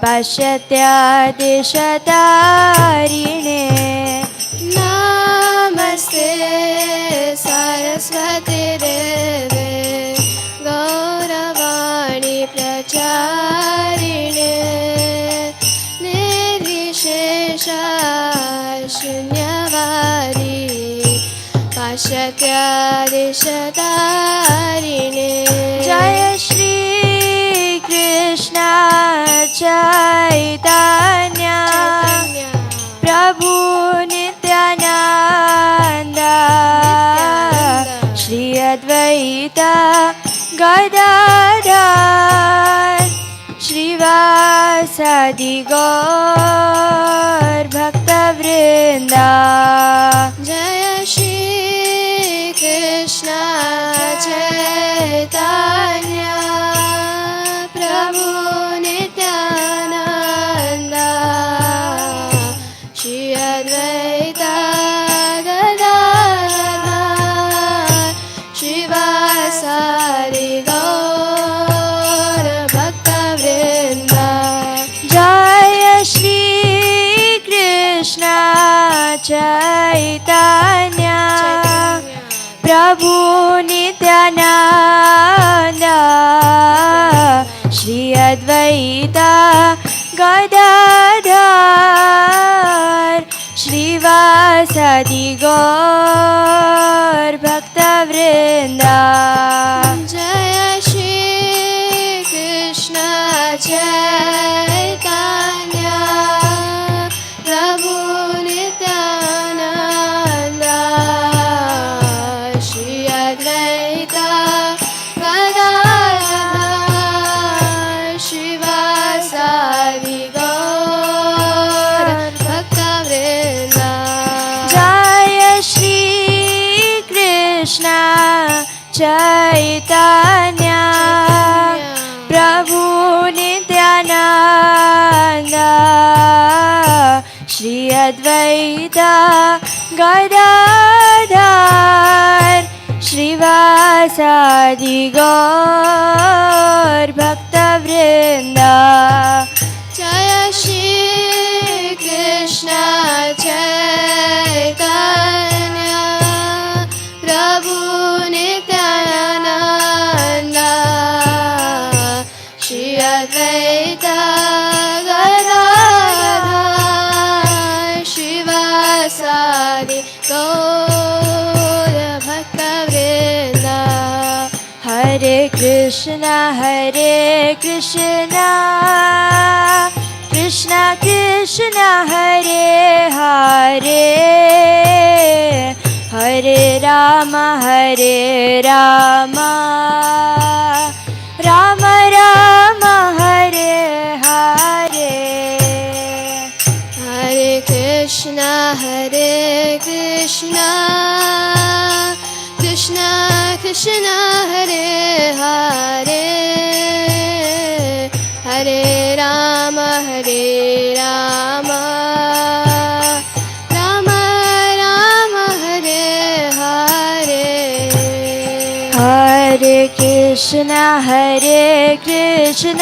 पाश्चात्यादिशतारिणे नमस्ते सरस्वती देवे गौरवाणी प्रचारिणे निर्विशेष शून्यवादी पाश्चात्यादिशतारिणे जय श्री कृष्ण चैतन्य प्रभु नित्यानंद श्री अद्वैत गदाधर श्रीवासादि गौर भक्तवृंद जय श्री कृष्ण चैतन्य प्रभु नित्यानंद श्री अद्वैत गदाधर श्रीवासादि गौर भक्तवृंद जय श्री कृष्ण चैतन्य प्रभु नित्यानंद श्री अद्वैत गदाधर श्रीवासादि गौर भक्तवृंद जय श्री कृष्ण चैतन्य प्रभु नित्यानंद श्री अद्वैत गदाधर श्रीवासादि गौर भक्तवृंद जय श्री कृष्ण चैतन्य प्रभु नित्यानंद श्री अद्वैत गदाधर श्रीवासादि गौर भक्तवृंद जय श्री कृष्ण चैतन्य प्रभु नित्यानंद श्री अद्वैत गदाधर श्रीवासादि गौर भक्तवृंद हरे Krishna Krishna Krishna Hare Hare Hare Ram Ram Ram Hare Hare Hare Krishna Krishna Krishna Hare Hare Hare Ram Ram Ram Hare Hare Hare Krishna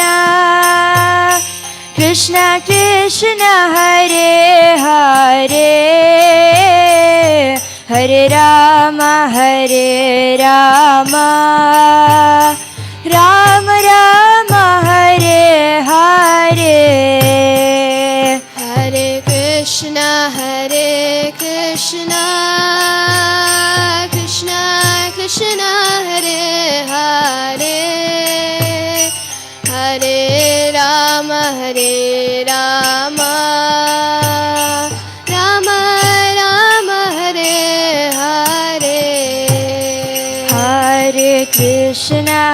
Krishna Krishna Hare Hare Hare Ram Ram Ram Hare Hare Hare Krishna Krishna Krishna Hare Hare Hare Ram Ram Ram Hare Hare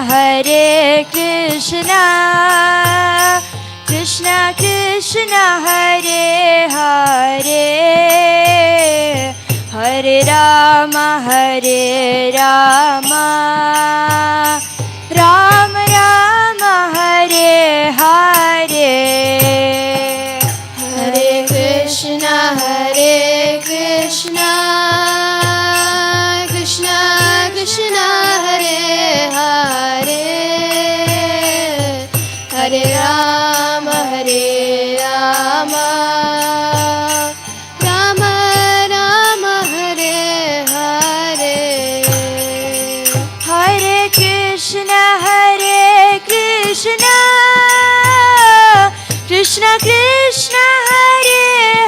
Hare Krishna Krishna Krishna Hare Hare Hare Ram Ram Hare Hare Hare Krishna Krishna Krishna Hare Hare Hare Ram Rama Hare Rama Rama Rama Hare Hare Hare Krishna Krishna Krishna Hare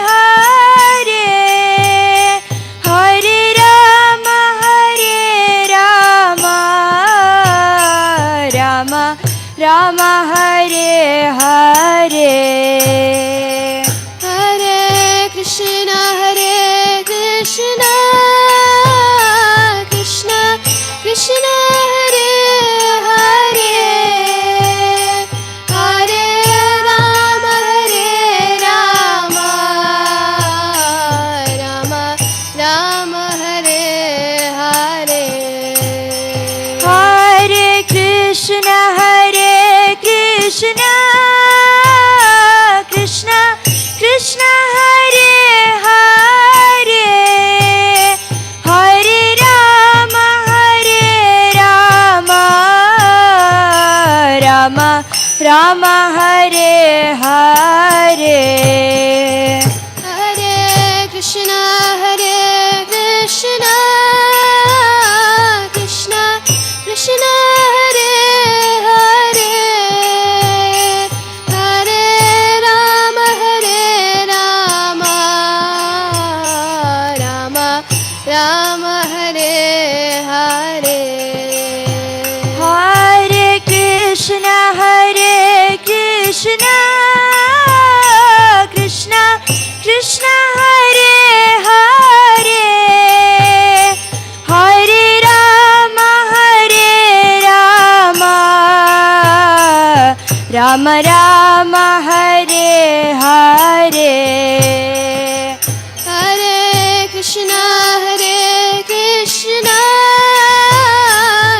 Hare Hare Rama Rama Rama Hare Hare Hare Krishna Krishna Krishna Hare Hare Hare Rama Rama Rama Hare Hare Hare Krishna Krishna Krishna Hare Hare Hare Rama Rama Hare Hare Hare Krishna Krishna Krishna Hare Hare Hare Rama Rama Hare Hare Hare Krishna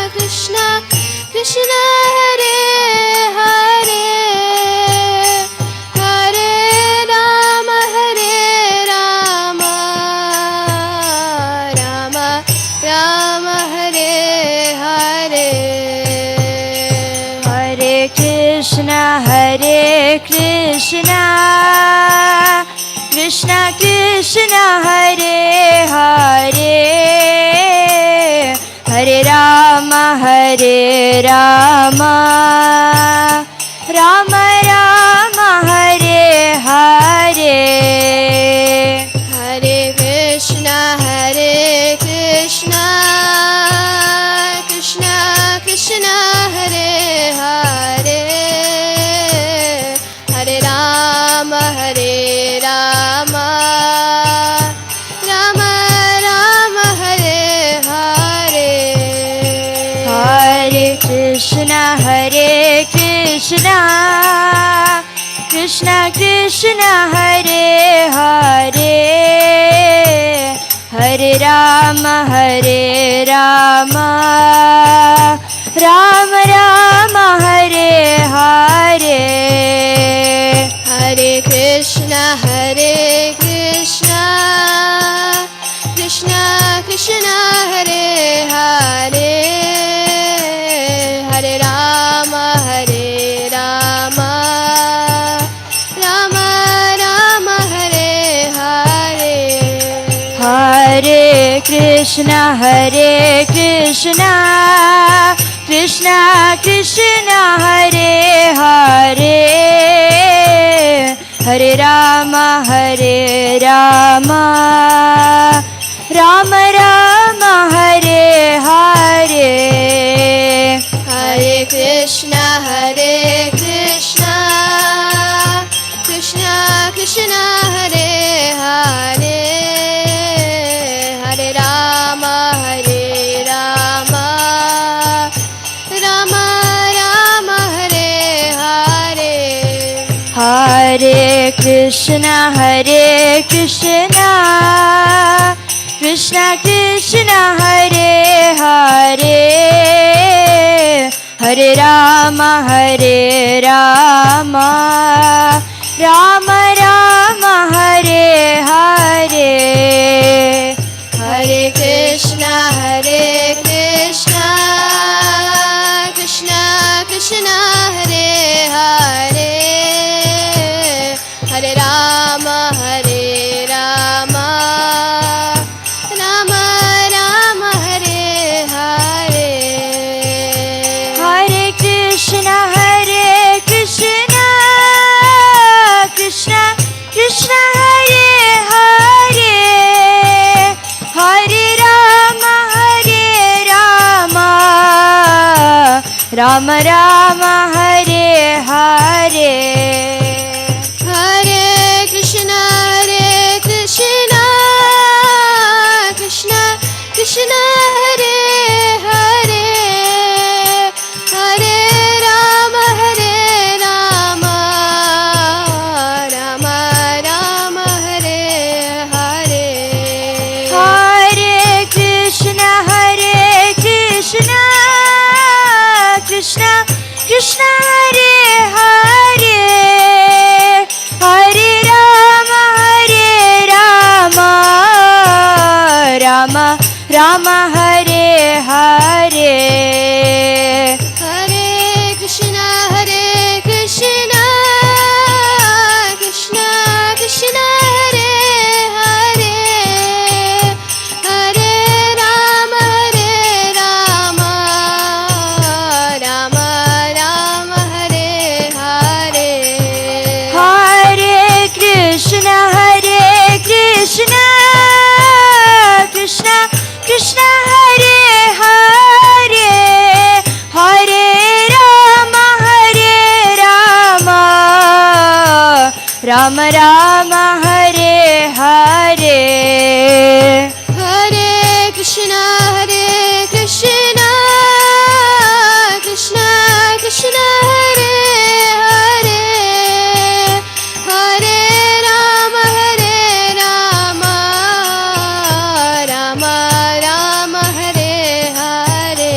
Krishna Krishna Hare Hare Hare Rama Rama Rama Hare Hare Hare Krishna Krishna Krishna Hare Hare Hare Rama Rama Rama Hare Hare Hare Krishna Krishna Krishna Hare Hare Hare Rama Rama Rama Hare Hare Hare Krishna Krishna Krishna Hare Hare Hare Rama Rama Rama Hare Hare Hare Krishna Krishna Krishna Hare Hare Hare Rama Rama Rama Hare Hare Hare Krishna Krishna Krishna Hare Hare Hare Rama Rama Rama Hare Hare Hare Krishna Krishna Krishna Hare Hare Hare Rama Rama Rama Hare Hare Hare Krishna Krishna Krishna Hare Hare Hare Rama Rama Rama Hare Hare Hare Krishna Krishna Krishna Hare Hare Hare Rama Rama Rama Hare Hare Hare Krishna Krishna Krishna Hare Hare Rama Rama Hare Hare. Hare Krishna Krishna Krishna Hare Hare, Hare Rama Rama Rama Hare Hare. Hare Krishna Krishna Krishna Hare Hare, Hare Rama Rama Rama Hare Hare. Hare Krishna Krishna Krishna Hare Hare, Hare Rama Rama Hare Hare.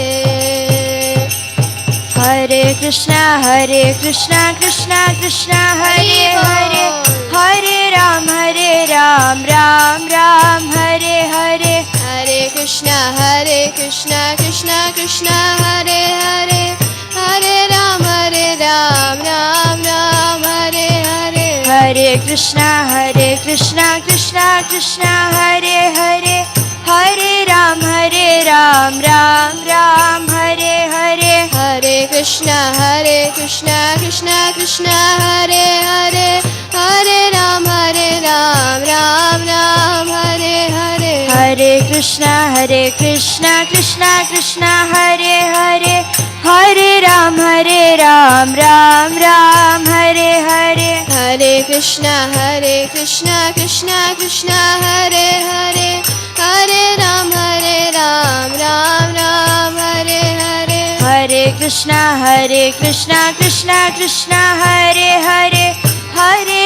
Hare Krishna Krishna Krishna Hare Hare, Hare Rama Rama Rama Hare Hare. Hare Krishna Krishna Krishna Hare Hare, Hare Rama Rama Hare Hare. Hare Krishna Krishna Krishna Hare Hare, Hare Ram Ram Hare Hare. Hare Krishna Krishna Krishna Hare Hare, Hare Ram Ram Hare Hare. Hare Krishna Krishna Krishna Hare Hare, Hare Ram Ram Hare Hare. Hare Krishna Krishna Krishna Hare Hare, Hare Ram Ram Hare Hare. Hare Krishna Krishna Krishna Hare Hare, Hare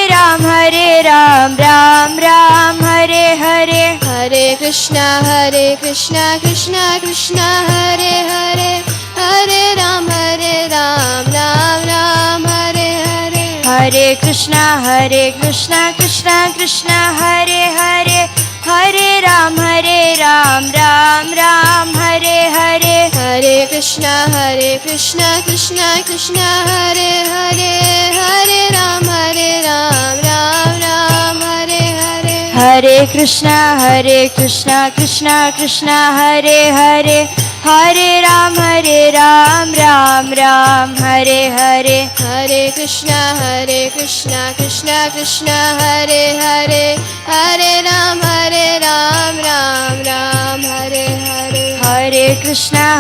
Ram Ram Hare Hare. Hare Krishna Krishna Krishna Hare Hare, Hare Ram Ram Hare Hare. Hare Krishna Krishna Krishna Hare Hare, Hare Ram Ram Hare Hare. Hare Krishna Krishna Krishna Hare Hare, Hare Ram Ram Hare Hare. Hare Krishna Krishna Krishna Hare Hare, Hare Ram Ram Hare Hare. Hare Krishna Krishna Krishna Hare Hare, Hare Ram Ram Hare Hare. Hare Krishna Krishna Krishna Hare Hare, Hare Ram Ram Hare Hare. Hare Krishna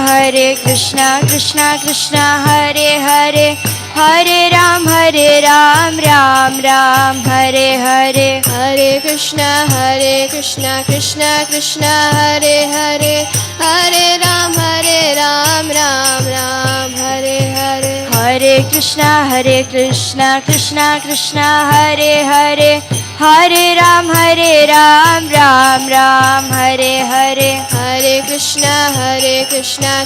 Krishna Krishna Hare Hare, Hare Ram Hare Hare. Hare Krishna Krishna Krishna Hare Hare, Hare Ram Ram Hare Hare. Hare Krishna Krishna Krishna Hare Hare, Hare Ram Hare Hare. Hare Krishna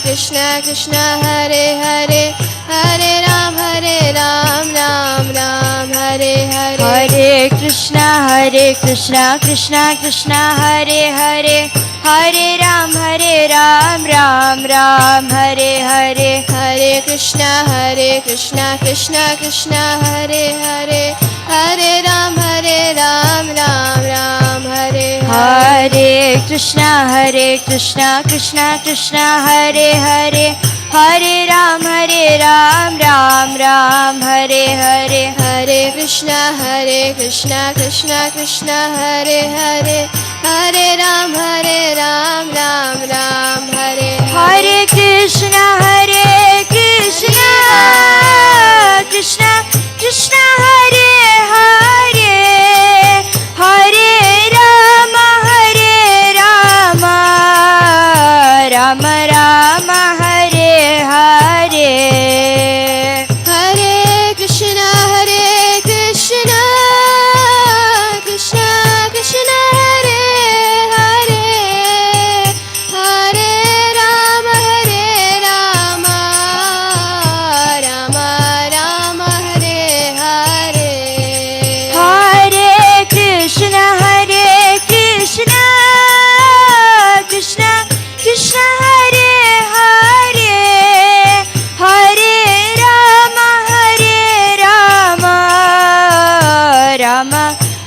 Krishna Krishna Hare Hare, Hare Ram Hare Hare. Hare Krishna Krishna Krishna Hare Hare, Hare Ram Hare Hare. Hare Krishna Krishna Krishna Hare Hare, Hare Ram Hare Hare. Hare Krishna Krishna Krishna Hare Hare, Hare Ram Hare Hare. Hare Krishna Krishna Krishna Hare Hare, Hare Ram Hare Hare. Hare Krishna Krishna Krishna Hare Hare, Hare Ram Hare Hare. Hare Krishna Krishna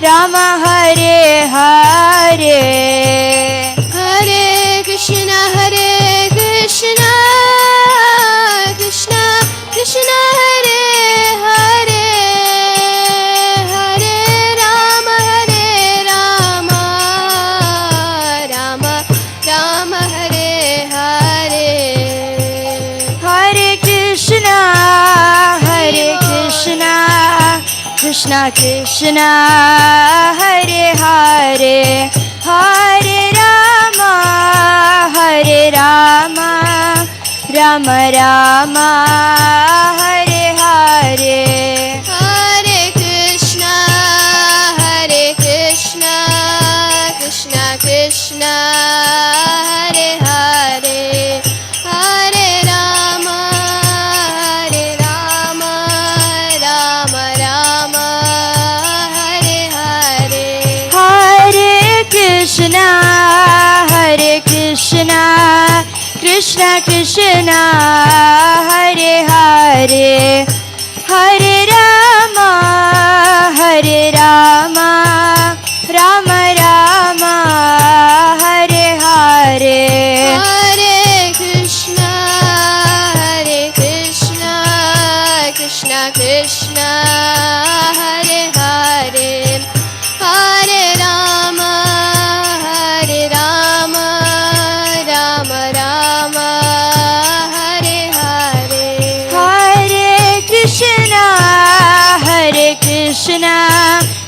Rama Hare Hare. Hare Krishna, Krishna Krishna, Hare Hare, Hare Rama, Rama Rama, Hare Hare. Hare Krishna, Krishna Krishna, Hare Hare, Hare Rama, Rama Rama, Hare Hare. Hare Krishna, Krishna Krishna, Hare Hare, Hare Rama, Rama Rama, Hare Hare. Hare Krishna, Krishna Krishna, Hare Hare, Hare Rama, Rama Rama, Hare Hare. Hare Krishna,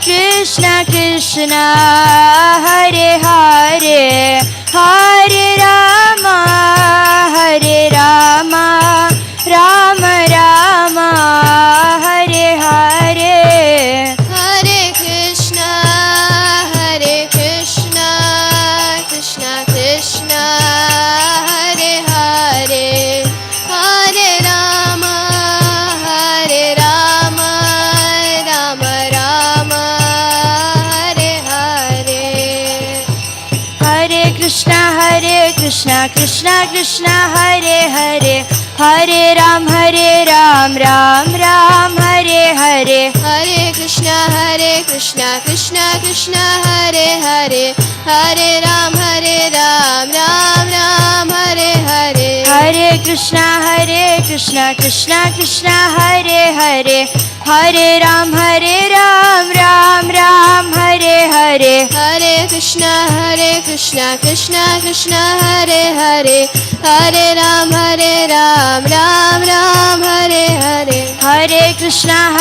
Krishna Krishna, Hare Hare, Hare Rama, Rama Rama, Hare Hare. Hare Krishna, Krishna Krishna, Hare Hare, Hare Rama, Rama Rama, Hare Hare. Hare Krishna, Krishna Krishna, Hare Hare, Hare Rama, Rama Rama, Hare Hare. Hare Krishna, Krishna Krishna, Hare Hare, Hare Ram, Ram Ram, Hare Hare. Hare Krishna, Krishna Krishna, Hare Hare, Hare Ram, Ram Ram, Hare Hare. Hare Krishna, Krishna Krishna, Hare Hare, Hare Ram, Ram Ram, Hare Hare. Hare Krishna,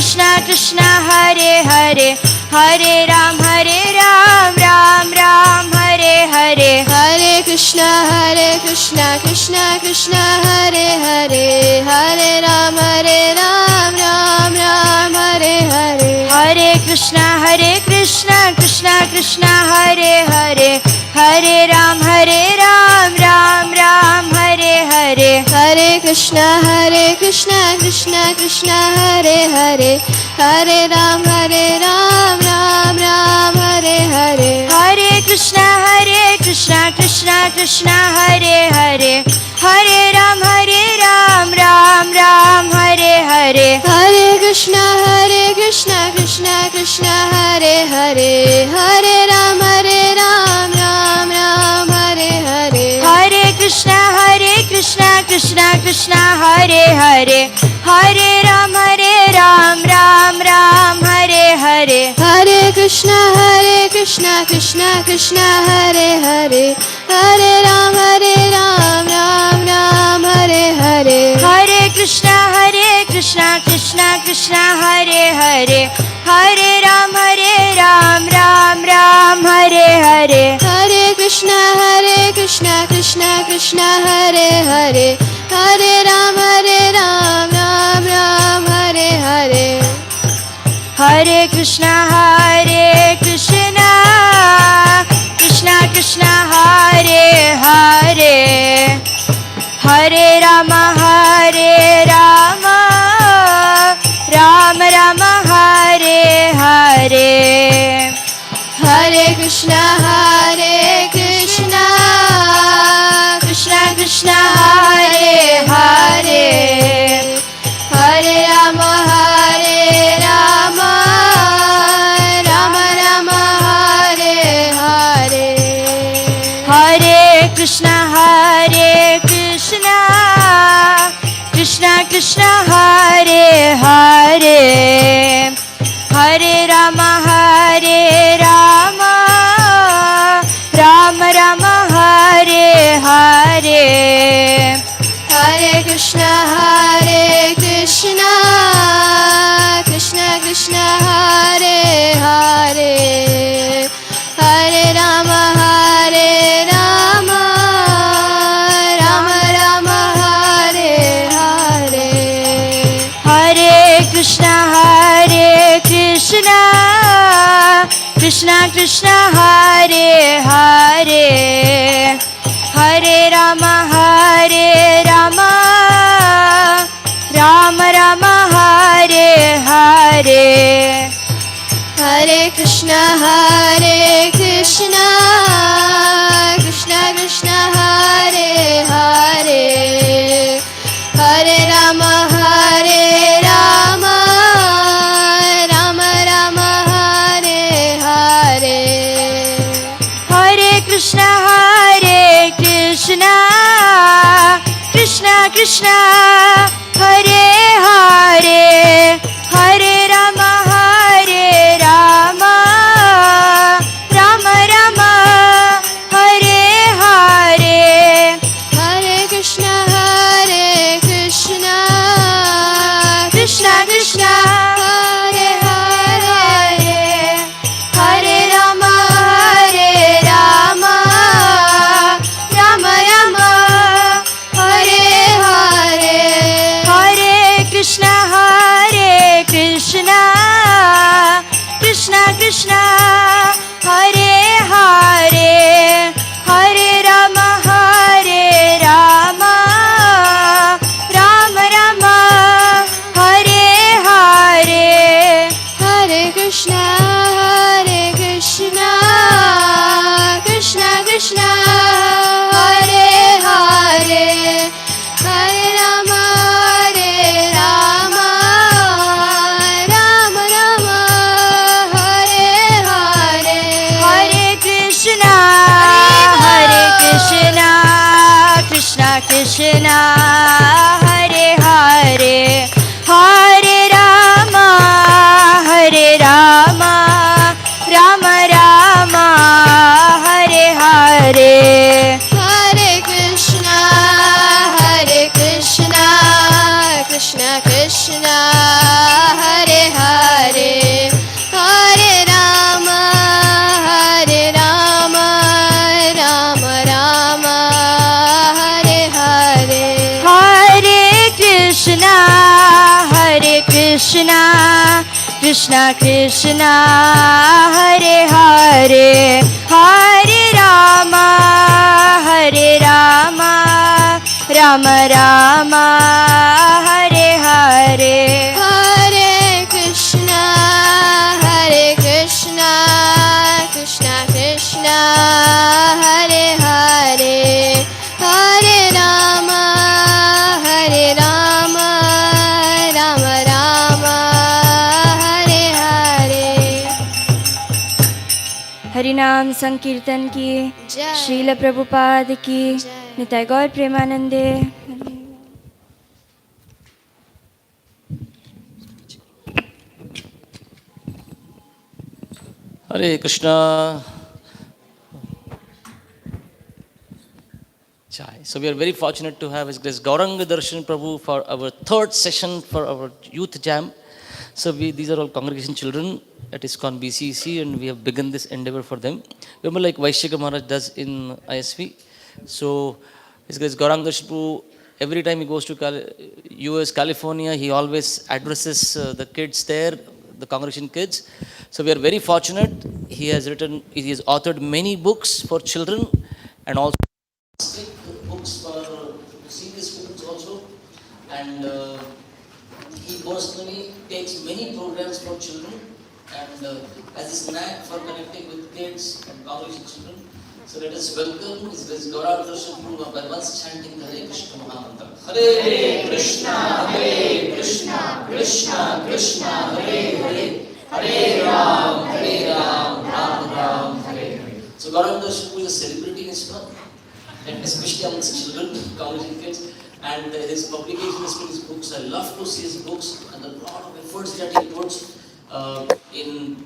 Krishna Krishna, Hare Hare, Hare Ram, Ram Ram, Hare Hare. Hare Krishna, Krishna Krishna, Hare Hare, Hare Ram, Ram Ram, Hare Hare. Hare Krishna, Krishna Krishna, Hare Hare, Hare Ram, Ram Ram, Hare Hare. Hare Krishna, Krishna Krishna, Hare Hare, Hare Ram, Ram Ram, Hare Hare. Hare Krishna, Krishna Krishna, Hare Hare, Hare Ram, Ram Ram, Hare Hare. Hare Krishna, Krishna Krishna, Hare Hare, Hare Ram, Ram Ram, Hare Hare. Hare Krishna, Krishna Krishna, Hare Hare, Hare Ram, Ram Ram, Hare Hare. Hare Krishna, Krishna Krishna, Hare Hare, Hare Ram, Ram Ram, Hare Hare. Hare Krishna, Krishna Krishna, Hare Hare, Hare Ram, Ram Ram, Hare Hare. Hare Krishna, Krishna Krishna, Hare Hare, Hare Ram, Ram Ram, Hare Hare. Hare Krishna, Krishna Krishna, Hare Hare, Hare Ram, Ram Ram, Hare Hare. Hare Krishna, Krishna Krishna, Hare Hare, Hare Rama, Ram Rama, Hare Hare. Hare Krishna, Krishna Krishna, Hare Hare, Hare Rama, Hare, Hare Rama, Rama Rama, Hare Hare, Hare Krishna, Krishna Krishna, Hare Hare, Hare Rama, Rama Rama, Hare Hare. Hare Krishna, Krishna Krishna, Hare Hare, Hare Rama, Rama Rama, Hare Hare. Hare Krishna, Krishna Krishna, Hare Hare, Hare Rama, Rama Rama, Hare Hare. Hare Krishna, Krishna Krishna, Hare Hare, Hare Rama, Rama Rama, Hare Hare. Hare Krishna, Krishna Krishna, Hare Hare, Hare Rama, Rama Rama, Hare Hare. Hare Krishna, Krishna Krishna, Hare Hare, Hare Rama, Rama Rama, Hare Hare. Hare Krishna, Krishna Krishna, Hare Hare, Hare Rama, Rama Rama, Hare Hare. Hare Krishna, Krishna Krishna, Hare Hare, Hare Rama, Rama Rama, Hare Hare. Hare Krishna, Krishna Krishna, Hare Hare, Hare Rama, Rama Rama, Hare Hare. Hare Krishna, Krishna Krishna, Hare Hare, Hare Rama, Rama Rama, Hare Hare. Hare Krishna, Krishna Krishna, Hare Hare, Hare Rama, Rama Rama, Hare Hare. हरिनाम संकीर्तन की, जय। श्रील प्रभुपाद की, निताय गौर प्रेमानंदे. Hare Krishna. Jai. So we are very fortunate to have His Grace Gauranga Darshan Prabhu for our third session for our youth jam. So these are all congregation children at ISKCON BCEC, and we have begun this endeavor for them. Remember, like Vaishika Maharaj does in ISV. So His Grace Gauranga Darshan Prabhu, every time he goes to US, California, he always addresses the kids there, the congregation kids. So we are very fortunate. He has authored many books for children and also books for senior students also. And he personally takes many programs for children and has this knack for connecting with kids and congregation children. So let us welcome His Grace Gauranga Darshan Prabhu by once chanting the Hare Krishna Mahamantra. Hare Krishna, Krishna Krishna, Hare Hare, Hare Ram, Ram Ram, Hare Hare. So Gauranga Darshan Prabhu is a celebrity in ISKCON, and especially amongst children, congregation kids. And his publication is his books. I love to see his books and a lot of efforts that he puts in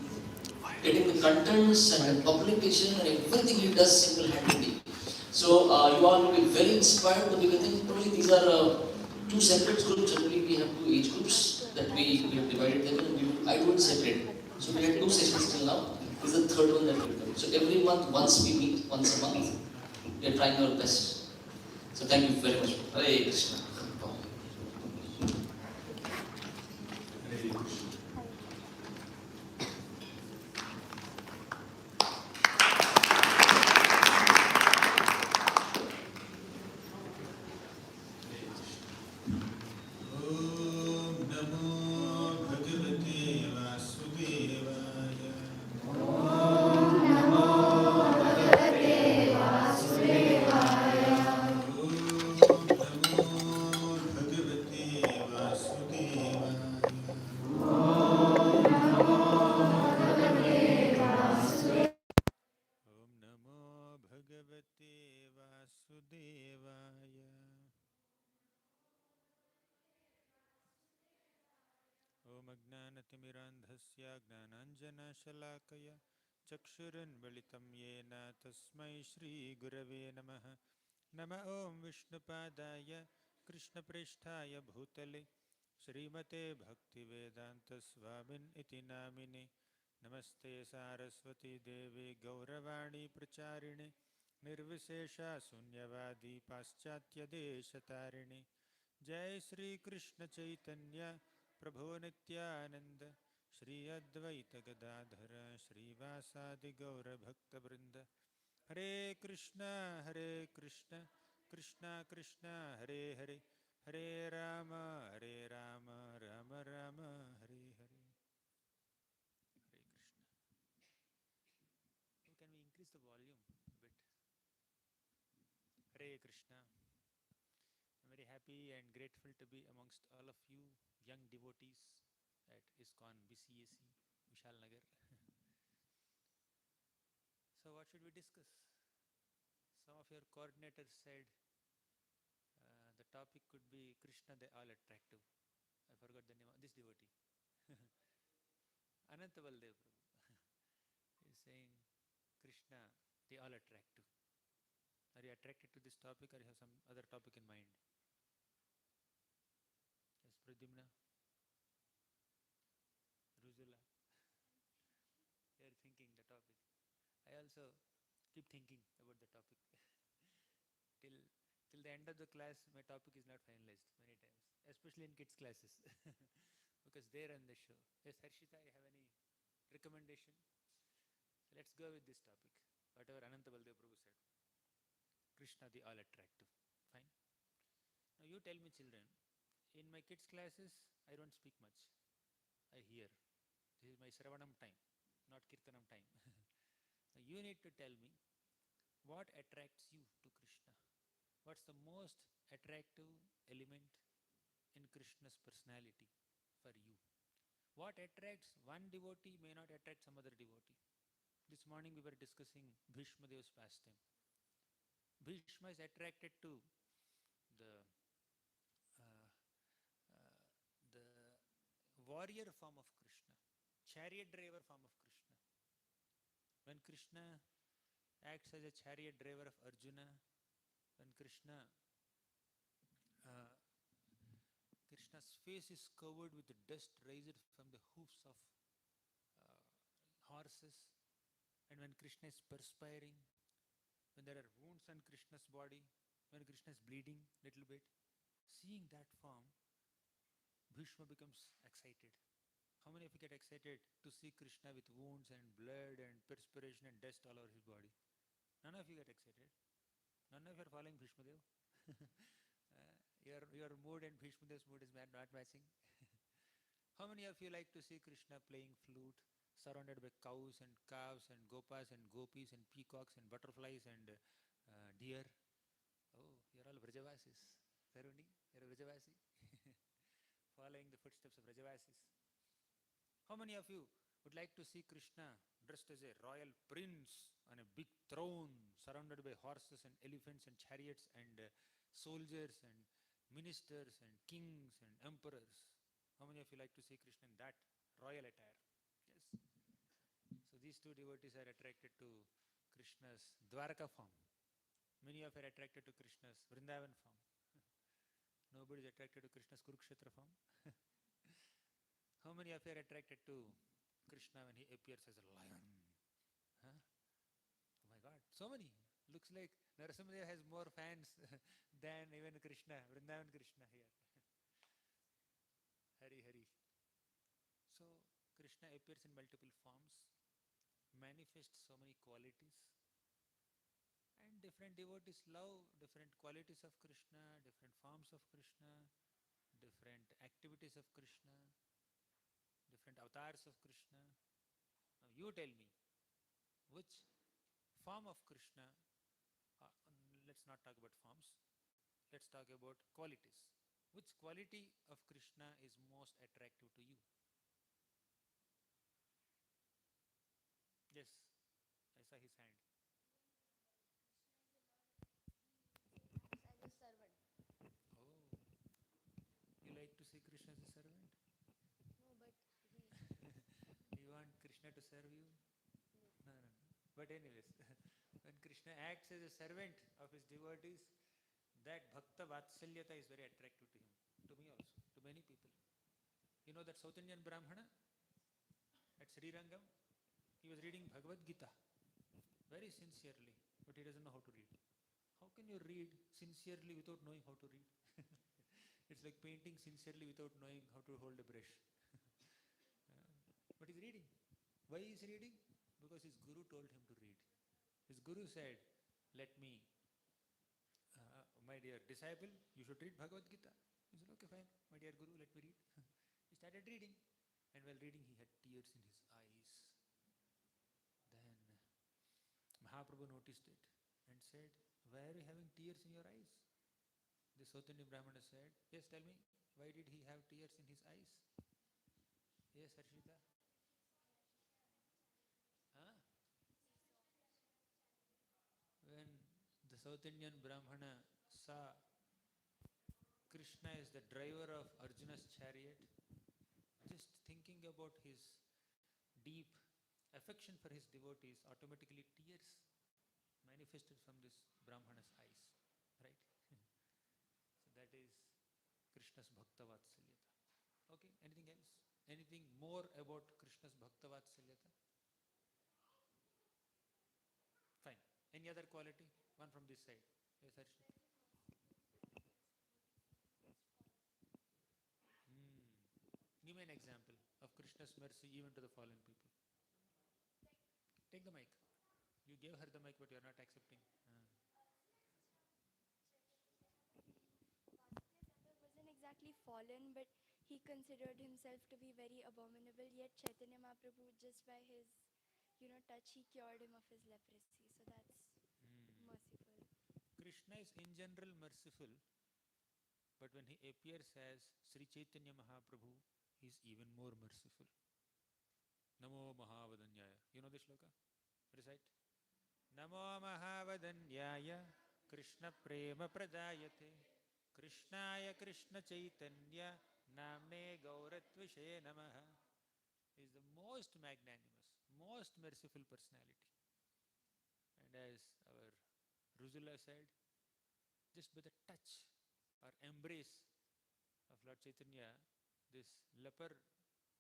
getting the contents and the publication and everything he does single-handedly. So you all will be very inspired to begin. Probably these are two separate groups. Generally we have two age groups that we have divided them and I do it separate. So we had two sessions till now. This is the third one that we will do. So every month, once we meet, once a month, we are trying our best. So thank you very much. Hare Krishna. ज्ञानतिमिरान्धस्य ज्ञानाञ्जनशलाकया चक्षुरुन्मिलितं येन तस्मै श्रीगुरवे नमः। नम ॐ विष्णुपादाय कृष्णप्रेष्ठाय भूतले श्रीमते भक्तिवेदान्तस्वामिन् इति नामिने। नमस्ते सारस्वती देवी गौरवाणी प्रचारिणे निर्विशेषा शून्यवादी पाश्चात्यदेशतारिणे। जय श्री कृष्ण चैतन्य प्रभो नित्यानंद श्री अद्वैत गदाधर श्रीवासादि गौर भक्तवृंद। हरे कृष्णा कृष्णा कृष्णा हरे हरे, हरे राम राम राम हरे हरे। हरे Krishna. Can we increase the volume a bit? Hare Krishna. I'm very happy and grateful to be amongst all of you young devotees at ISKCON BCEC, Vishal Nagar. So what should we discuss? Some of your coordinators said the topic could be Krishna the all attractive. I forgot the name of this devotee. Ananta Baldev Prabhu is saying Krishna the all attractive. Are you attracted to this topic or you have some other topic in mind? Yes, Pradyumna, Ruzula. They are thinking the topic. I also keep thinking about the topic. till the end of the class, my topic is not finalized many times, especially in kids classes, because they run the show. Yes, Harshita, you have any recommendation? So let's go with this topic. Whatever Ananta Baldev Prabhu said, Krishna the all attractive. Fine. Now you tell me, children. In my kids classes, I don't speak much. I hear. This is my Sravanam time, not Kirtanam time. Now you need to tell me what attracts you to Krishna. What's the most attractive element in Krishna's personality for you? What attracts one devotee may not attract some other devotee. This morning we were discussing Bhishma Dev's pastime. Bhishma is attracted to the uh, the warrior form of Krishna, chariot driver form of Krishna. When Krishna acts as a chariot driver of Arjuna, when uh, Krishna's face is covered with the dust raised from the hoofs of horses, and when Krishna is perspiring, when there are wounds on Krishna's body, when Krishna is bleeding a little bit, seeing that form, Bhishma becomes excited. How many of you get excited to see Krishna with wounds and blood and perspiration and dust all over his body? None of you get excited. None of you are following Bhishma Dev. Your mood and Bhishma Dev's mood is not matching. How many of you like to see Krishna playing flute, surrounded by cows and calves and gopas and gopis and peacocks and butterflies and deer? Oh, you're all Vrajavasis. Saruni, you're a Vrajavasi. Following the footsteps of Vrajavasis. How many of you would like to see Krishna dressed as a royal prince on a big throne, surrounded by horses and elephants and chariots and soldiers and ministers and kings and emperors. How many of you like to see Krishna in that royal attire? Yes. So these two devotees are attracted to Krishna's Dwarka form. Many of you are attracted to Krishna's Vrindavan form. Nobody is attracted to Krishna's Kurukshetra form. How many of you are attracted to Krishna when he appears as a lion? Huh? Oh my God, so many. Looks like Narasimha has more fans than even Krishna, Vrindavan Krishna here. Hari Hari. So Krishna appears in multiple forms, manifests so many qualities, and different devotees love different qualities of Krishna, different forms of Krishna, different activities of Krishna, different avatars of Krishna. Now you tell me, which form of Krishna, let's not talk about forms, let's talk about qualities. Which quality of Krishna is most attractive to you? Yes, I saw his hand. As a servant. Oh, you like to see Krishna as a servant? No, but he. You want Krishna to serve you? No, no, no. But anyways, when Krishna acts as a servant of his devotees, that bhakta vatsalyata is very attractive to him, to me also, to many people. You know that South Indian Brahmana at Sri Rangam, he was reading Bhagavad Gita very sincerely, but he doesn't know how to read. How can you read sincerely without knowing how to read? It's like painting sincerely without knowing how to hold a brush. But he's reading. Why is he reading? Because his guru told him to read. His guru said, let me, my dear disciple, you should read Bhagavad Gita. He said, okay, fine, my dear guru, let me read. He started reading. And while reading, he had tears in his eyes. Then Mahaprabhu noticed it and said, why are you having tears in your eyes? The South Indian Brahmana said, yes, tell me, why did he have tears in his eyes? Yes, Harshita? Huh? When the South Indian Brahmana saw Krishna as the driver of Arjuna's chariot, just thinking about his deep affection for his devotees, automatically tears manifested from this Brahmana's eyes, right? So that is Krishna's Bhakta Vatsalyata. Okay, anything else? Anything more about Krishna's Bhakta Vatsalyata? Fine. Any other quality? One from this side. Yes, Harshit. Give me an example of Krishna's mercy even to the fallen people. Take the mic. You gave her the mic, but you are not accepting. Wasn't exactly fallen, but he considered himself to be very abominable. Yet Chaitanya Mahaprabhu, just by his, touch, he cured him of his leprosy. So that's merciful. Krishna is in general merciful, but when he appears as Sri Chaitanya Mahaprabhu, he is even more merciful. Namo Mahavadanyaya. You know the shloka? Recite. Namo Mahavadanyaya Krishna Prema Pradayate Krishnaya Krishna Chaitanya Namne Gauratvise Namaha. He is the most magnanimous, most merciful personality. And as our Ruzula said, just by the touch or embrace of Lord Chaitanya, this leper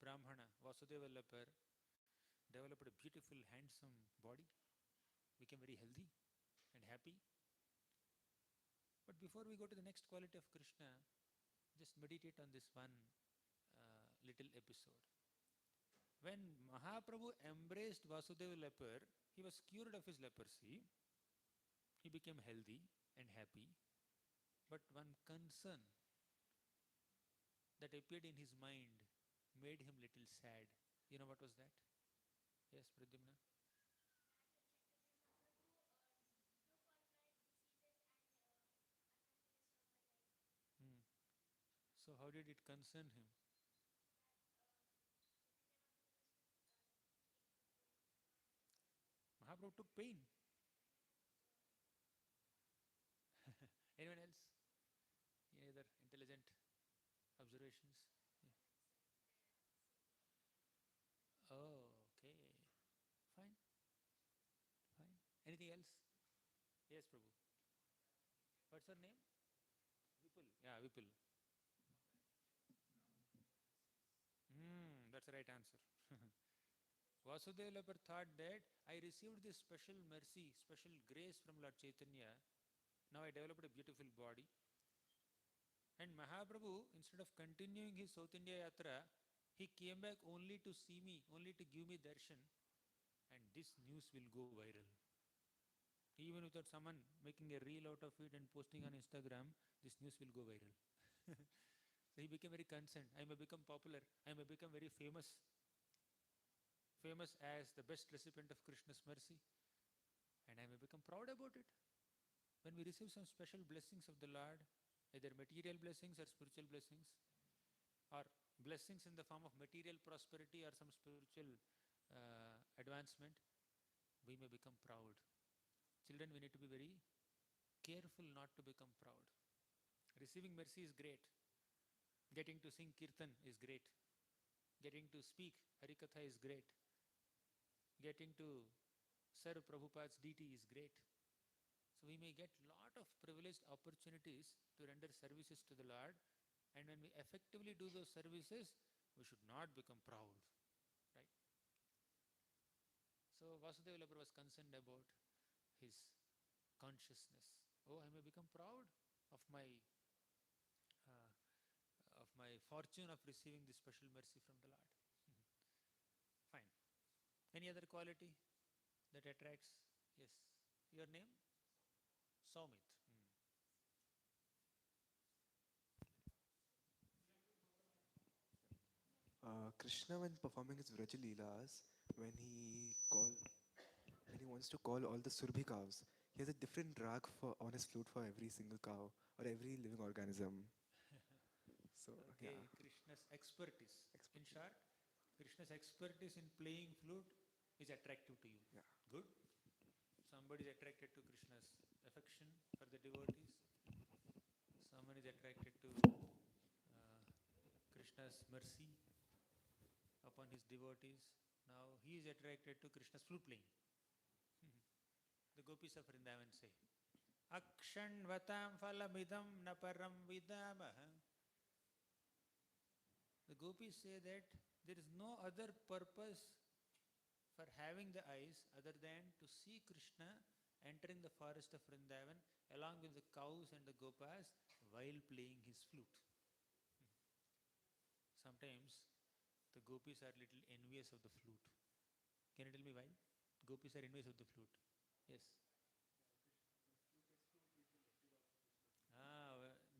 Brahmana, Vasudeva leper, developed a beautiful, handsome body, became very healthy and happy. But before we go to the next quality of Krishna, just meditate on this one little episode. When Mahaprabhu embraced Vasudeva leper, he was cured of his leprosy. He became healthy and happy. But one concern that appeared in his mind made him little sad. You know what was that? Yes, Pradyumna? So how did it concern him? Mahaprabhu took pain. Anyone else? Any other observations? Yeah. Oh, okay. Fine. Fine. Anything else? Yes, Prabhu. What's your name? Vipul. Yeah, Vipul. That's the right answer. Vasudeva thought that I received this special mercy, special grace from Lord Chaitanya. Now I developed a beautiful body. And Mahaprabhu, instead of continuing his South India Yatra, he came back only to see me, only to give me darshan. And this news will go viral. Even without someone making a reel out of it and posting on Instagram, this news will go viral. So he became very concerned. I may become popular. I may become very famous. Famous as the best recipient of Krishna's mercy. And I may become proud about it. When we receive some special blessings of the Lord, either material blessings or spiritual blessings, or blessings in the form of material prosperity or some spiritual advancement, we may become proud. Children, we need to be very careful not to become proud. Receiving mercy is great. Getting to sing kirtan is great. Getting to speak Harikatha is great. Getting to serve Prabhupada's deity is great. So we may get lot of privileged opportunities to render services to the Lord, and when we effectively do those services, we should not become proud, right? So Vasudeva was concerned about his consciousness. Oh, I may become proud of uh, my fortune of receiving this special mercy from the Lord. Fine. Any other quality that attracts? Yes. Your name? Saumit. Krishna, when performing his Vraja Leelas, when when he wants to call all the Surbhi cows, he has a different rag on his flute for every single cow or every living organism. So yeah, Okay, Krishna's expertise. In expertise. short, Krishna's expertise in playing flute is attractive to you. Yeah. Good. Somebody is attracted to Krishna's affection for the devotees. Someone is attracted to Krishna's mercy upon his devotees. Now he is attracted to Krishna's flute playing. The gopis of Vrindavan say, Akshanvatam phalamidam naparam vidamaha. The gopis say that there is no other purpose for having the eyes other than to see Krishna entering the forest of Vrindavan along with the cows and the gopas while playing his flute. Sometimes the gopis are little envious of the flute. Can you tell me why? Gopis are envious of the flute. Yes.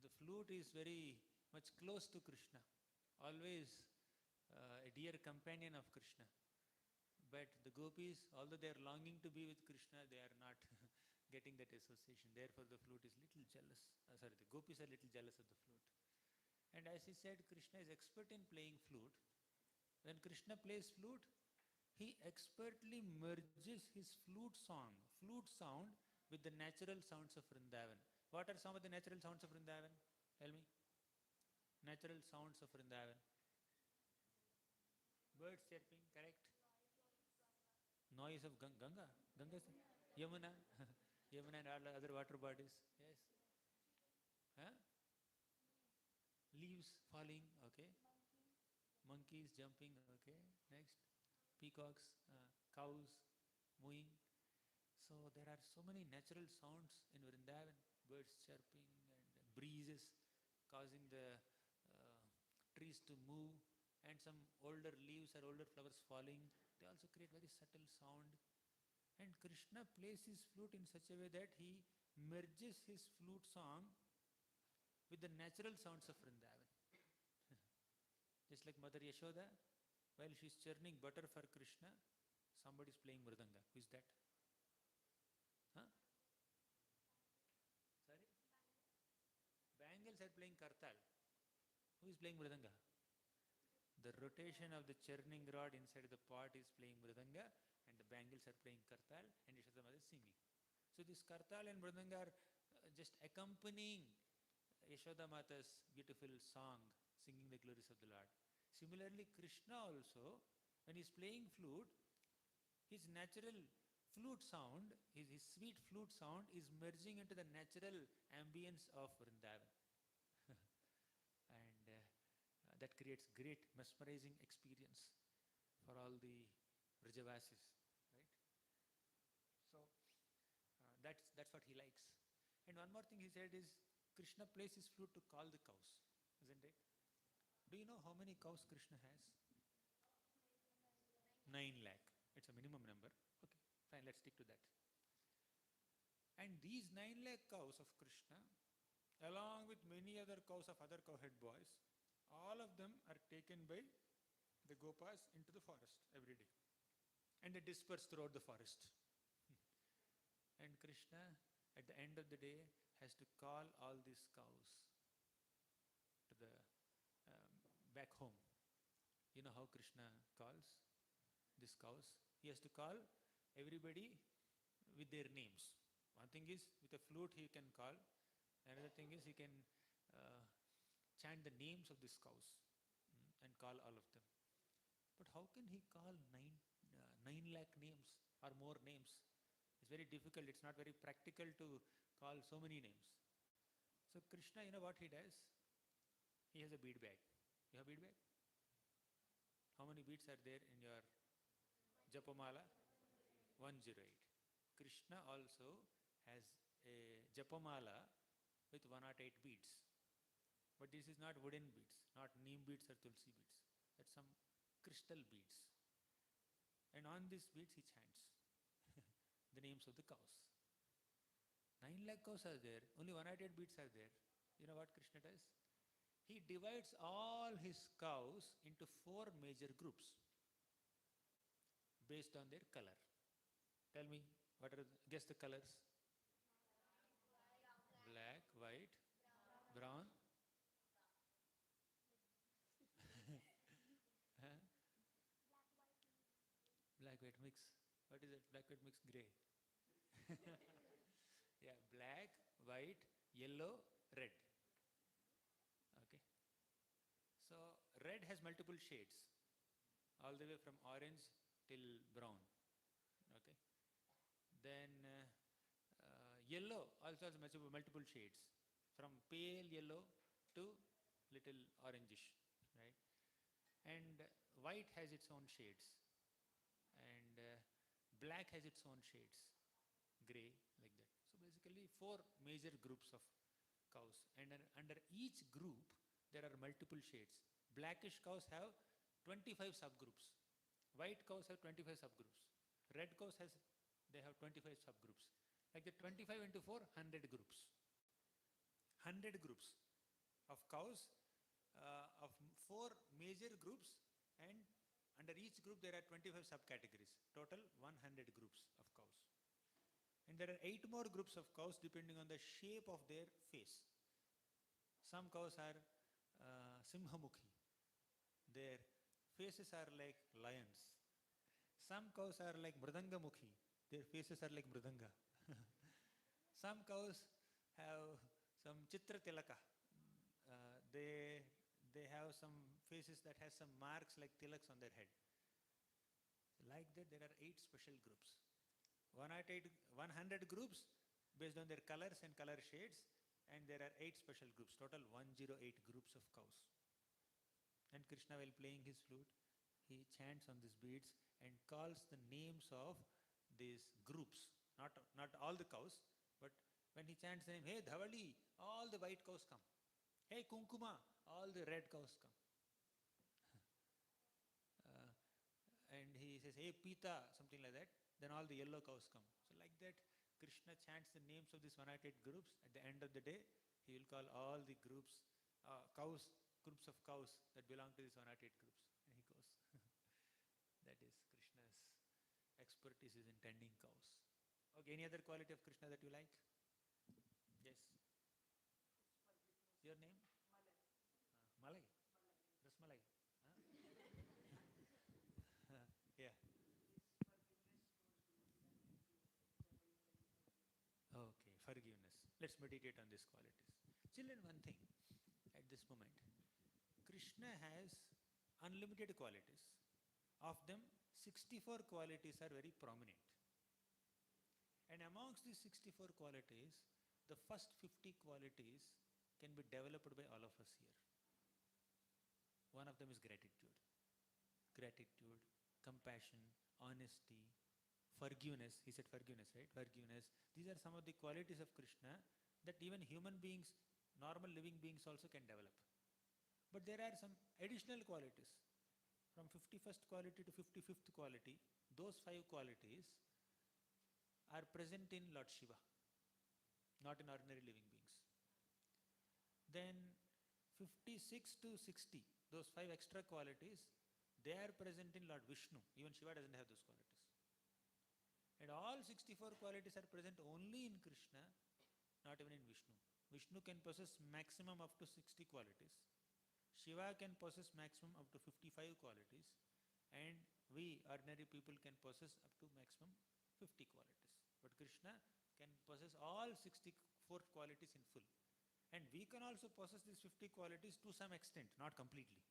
The flute is very much close to Krishna. Always a dear companion of Krishna. But the gopis, although they are longing to be with Krishna, they are not getting that association. Therefore, the flute is little jealous. The gopis are little jealous of the flute. And as he said, Krishna is expert in playing flute. When Krishna plays flute, he expertly merges his flute sound with the natural sounds of Vrindavan. What are some of the natural sounds of Vrindavan? Tell me. Natural sounds of Vrindavan. Birds chirping, correct? Noise of Ganga. Ganga, Yamuna. Yamuna and all other water bodies. Yes. Huh? Leaves falling. Okay. Monkeys jumping. Okay. Next. Peacocks, cows mooing. So there are so many natural sounds in Vrindavan. Birds chirping and breezes causing the trees to move, and some older leaves or older flowers falling. They also create very subtle sound. And Krishna plays his flute in such a way that he merges his flute song with the natural sounds of Vrindavan. Just like Mother Yashoda, while she is churning butter for Krishna, somebody is playing mridanga. Who is that? Huh? Sorry? Bangles are playing kartal. Who is playing mridanga? The rotation of the churning rod inside the pot is playing mridanga, and the bangles are playing kartal, and Yashoda Mother is singing. So this kartal and mridanga are just accompanying Yashoda Mata's beautiful song, singing the glories of the Lord. Similarly, Krishna also, when he's playing flute, his natural flute sound, his sweet flute sound is merging into the natural ambience of Vrindavan. And that creates great mesmerizing experience for all the Vrajavasis, right? So that's what he likes. And one more thing he said is, Krishna plays his flute to call the cows, isn't it? Do you know how many cows Krishna has? 9 lakh. It's a minimum number. Okay, fine, let's stick to that. And these 9 lakh cows of Krishna, along with many other cows of other cowhead boys, all of them are taken by the Gopas into the forest every day. And they disperse throughout the forest. And Krishna, at the end of the day, has to call all these cows to the back home. You know how Krishna calls these cows? He has to call everybody with their names. One thing is, with a flute he can call. Another thing is, he can chant the names of these cows and call all of them. But how can he call 9 lakh names or more names? It's very difficult. It's not very practical to call so many names. So Krishna, you know what he does? He has a bead bag. You have bead bag? How many beads are there in your Japamala? 108. Krishna also has a Japamala with 108 beads. But this is not wooden beads, not neem beads or tulsi beads. That's some crystal beads. And on these beads he chants the names of the cows. 9 lakh cows are there, only 108 beads are there. You know what Krishna does? He divides all his cows into 4 major groups based on their color. Tell me, guess the colors? Black, white, brown. Huh? Black, white mix. What is it? Black, white mix, grey. Yeah, black, white, yellow, red. Okay. So red has multiple shades, all the way from orange till brown. Okay. Then yellow also has multiple shades, from pale yellow to little orangish, right? And white has its own shades, and black has its own shades, grey, like that. So basically 4 major groups of cows, and under each group there are multiple shades. Blackish cows have 25 subgroups, white cows have 25 subgroups, red cows have 25 subgroups. Like the 25 into 4, 100 groups. 100 groups of cows of 4 major groups, and under each group there are 25 subcategories. Total 100 groups of cows. And there are 8 more groups of cows depending on the shape of their face. Some cows are Simhamukhi. Their faces are like lions. Some cows are like Mridangamukhi. Their faces are like Mridanga. Some cows have some Chitra Tilaka. They have some faces that has some marks like tilaks on their head. Like that, there are 8 special groups. 100 groups based on their colors and color shades, and there are 8 special groups. Total 108 groups of cows. And Krishna, while playing his flute, he chants on these beads and calls the names of these groups. Not all the cows, but when he chants the name, hey Dhavali, all the white cows come. Hey Kunkuma, all the red cows come. And he says, hey Pita, something like that, then all the yellow cows come. So like that, Krishna chants the names of these 108 groups. At the end of the day, he will call all the groups of cows that belong to these 108 groups. And he goes. That is Krishna's expertise is in tending cows. Okay, any other quality of Krishna that you like? Yes. Your name? Malai. Rasmalai. Huh? Yeah. Okay, forgiveness. Let's meditate on these qualities. Children, one thing at this moment, Krishna has unlimited qualities. Of them, 64 qualities are very prominent. And amongst these 64 qualities, the first 50 qualities can be developed by all of us here. One of them is gratitude. Gratitude, compassion, honesty, forgiveness. He said forgiveness, right? Forgiveness. These are some of the qualities of Krishna that even human beings, normal living beings also can develop. But there are some additional qualities. From 51st quality to 55th quality, those 5 qualities are present in Lord Shiva, not in ordinary living beings. Then 56 to 60, those 5 extra qualities, they are present in Lord Vishnu. Even Shiva doesn't have those qualities. And all 64 qualities are present only in Krishna, not even in Vishnu. Vishnu can possess maximum up to 60 qualities. Shiva can possess maximum up to 55 qualities. And we, ordinary people, can possess up to maximum 50 qualities. But Krishna can possess all 64 qualities in full. And we can also possess these 50 qualities to some extent, not completely.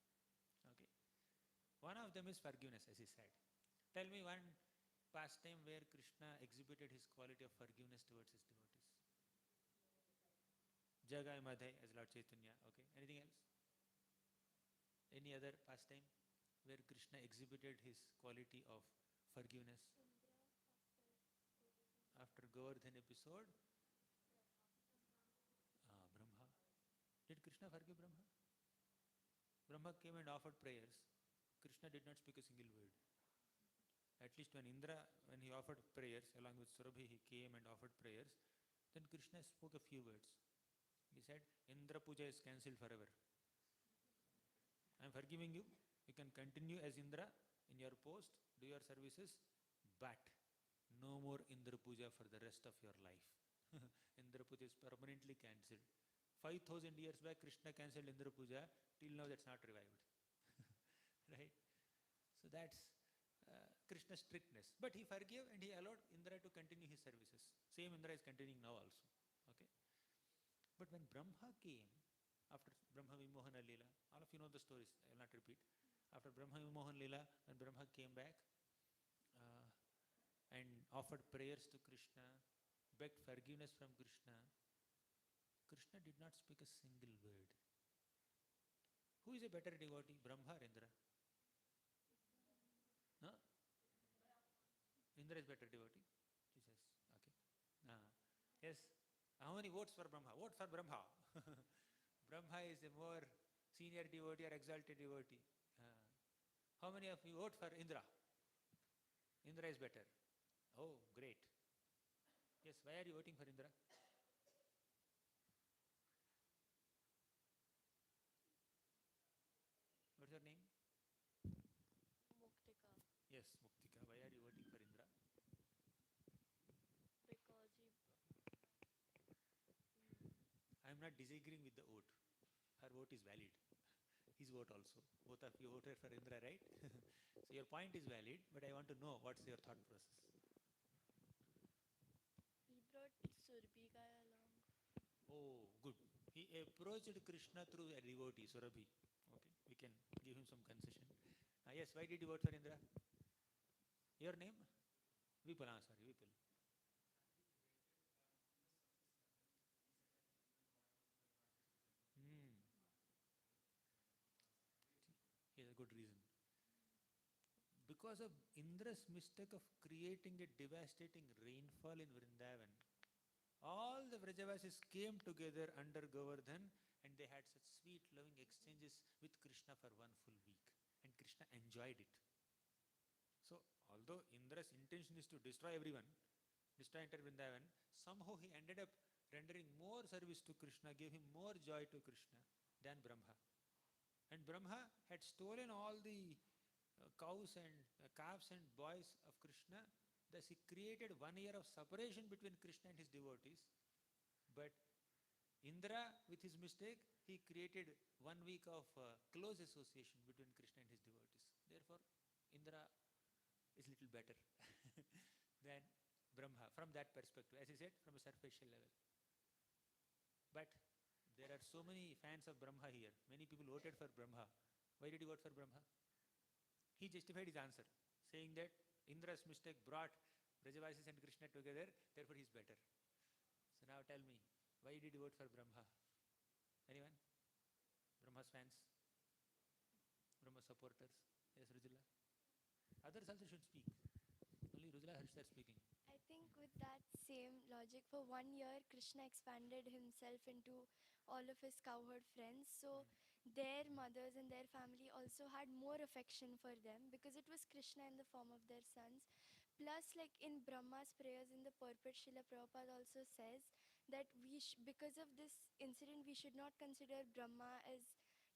Okay. One of them is forgiveness, as he said. Tell me one pastime where Krishna exhibited his quality of forgiveness towards his devotees. Jagai Madhai as Lord Chaitanya. Okay. Anything else? Any other pastime where Krishna exhibited his quality of forgiveness? After Govardhan episode? Brahma. Did Krishna forgive Brahma? Brahma came and offered prayers. Krishna did not speak a single word. At least when Indra, when he offered prayers, along with Surabhi, he came and offered prayers, then Krishna spoke a few words. He said, Indra Puja is cancelled forever. I am forgiving you. You can continue as Indra in your post, do your services, but no more Indra Puja for the rest of your life. Indra Puja is permanently cancelled. 5,000 years back, Krishna cancelled Indra Puja. Till now, that's not revived. Right? So that's Krishna's strictness. But he forgave and he allowed Indra to continue his services. Same Indra is continuing now also. Okay. But when Brahma came, after Brahma Vimohana Leela, all of you know the stories, I will not repeat. After Brahma Vimohana Leela, when Brahma came back and offered prayers to Krishna, begged forgiveness from Krishna, Krishna did not speak a single word. Who is a better devotee, Brahma or Indra? No? Indra is better devotee? Jesus. Okay. Yes. How many votes for Brahma? Vote for Brahma. Brahma is a more senior devotee or exalted devotee. How many of you vote for Indra? Indra is better. Oh, great. Yes, why are you voting for Indra? What's your name? Muktika, Yes, Muktika. Why are you voting for Indra? because he I am not disagreeing with the vote. Her vote is valid. His vote also. Both of you voted for Indra, right? So your point is valid, but I want to know what's your thought process. he brought Surbhi guy along. Oh, good. He approached Krishna through a devotee, Surabhi. Okay, we can give him some concession. Yes, why did you vote for Indra? Your name? Vipul. Sorry, Vipul. Here's a good reason. Because of Indra's mistake of creating a devastating rainfall in Vrindavan, all the Vrajavasis came together under Govardhan and they had such sweet, loving exchanges with Krishna for one full week. And Krishna enjoyed it. So, although Indra's intention is to destroy everyone, destroy entire Vrindavan, somehow he ended up rendering more service to Krishna, gave him more joy to Krishna than Brahma. And Brahma had stolen all the cows and calves and boys of Krishna. Thus he created 1 year of separation between Krishna and his devotees. But Indra, with his mistake, he created 1 week of close association between Krishna and his devotees. Therefore, Indra is little better than Brahma from that perspective. As I said, from a superficial level. But There are so many fans of Brahma here. Many people voted for Brahma. Why did you vote for Brahma? He justified his answer, saying that Indra's mistake brought Brajavasis and Krishna together, therefore he is better. So now tell me, why did you vote for Brahma? Anyone? Brahma's fans? Brahma supporters? Yes, Rujula? Others also should speak. Only Rujula Harsh are speaking. I think with that same logic, for 1 year, Krishna expanded himself into all of his cowherd friends. So their mothers and their family also had more affection for them because it was Krishna in the form of their sons. Plus, like in Brahma's prayers in the purport, Srila Prabhupada also says that because of this incident, we should not consider Brahma as,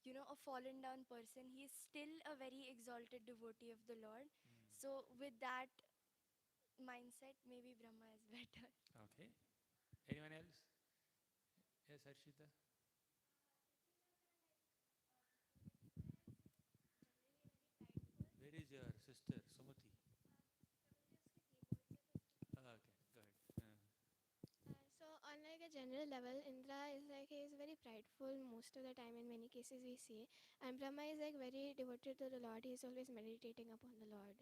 a fallen down person. He is still a very exalted devotee of the Lord. So with that mindset, maybe Brahma is better. Okay. Anyone else? Yes, Harshita? Where is your sister, Sumati? Okay, go ahead. So on like a general level, Indra is like he is very prideful most of the time. In many cases, we see, and Brahma is like very devoted to the Lord. He is always meditating upon the Lord.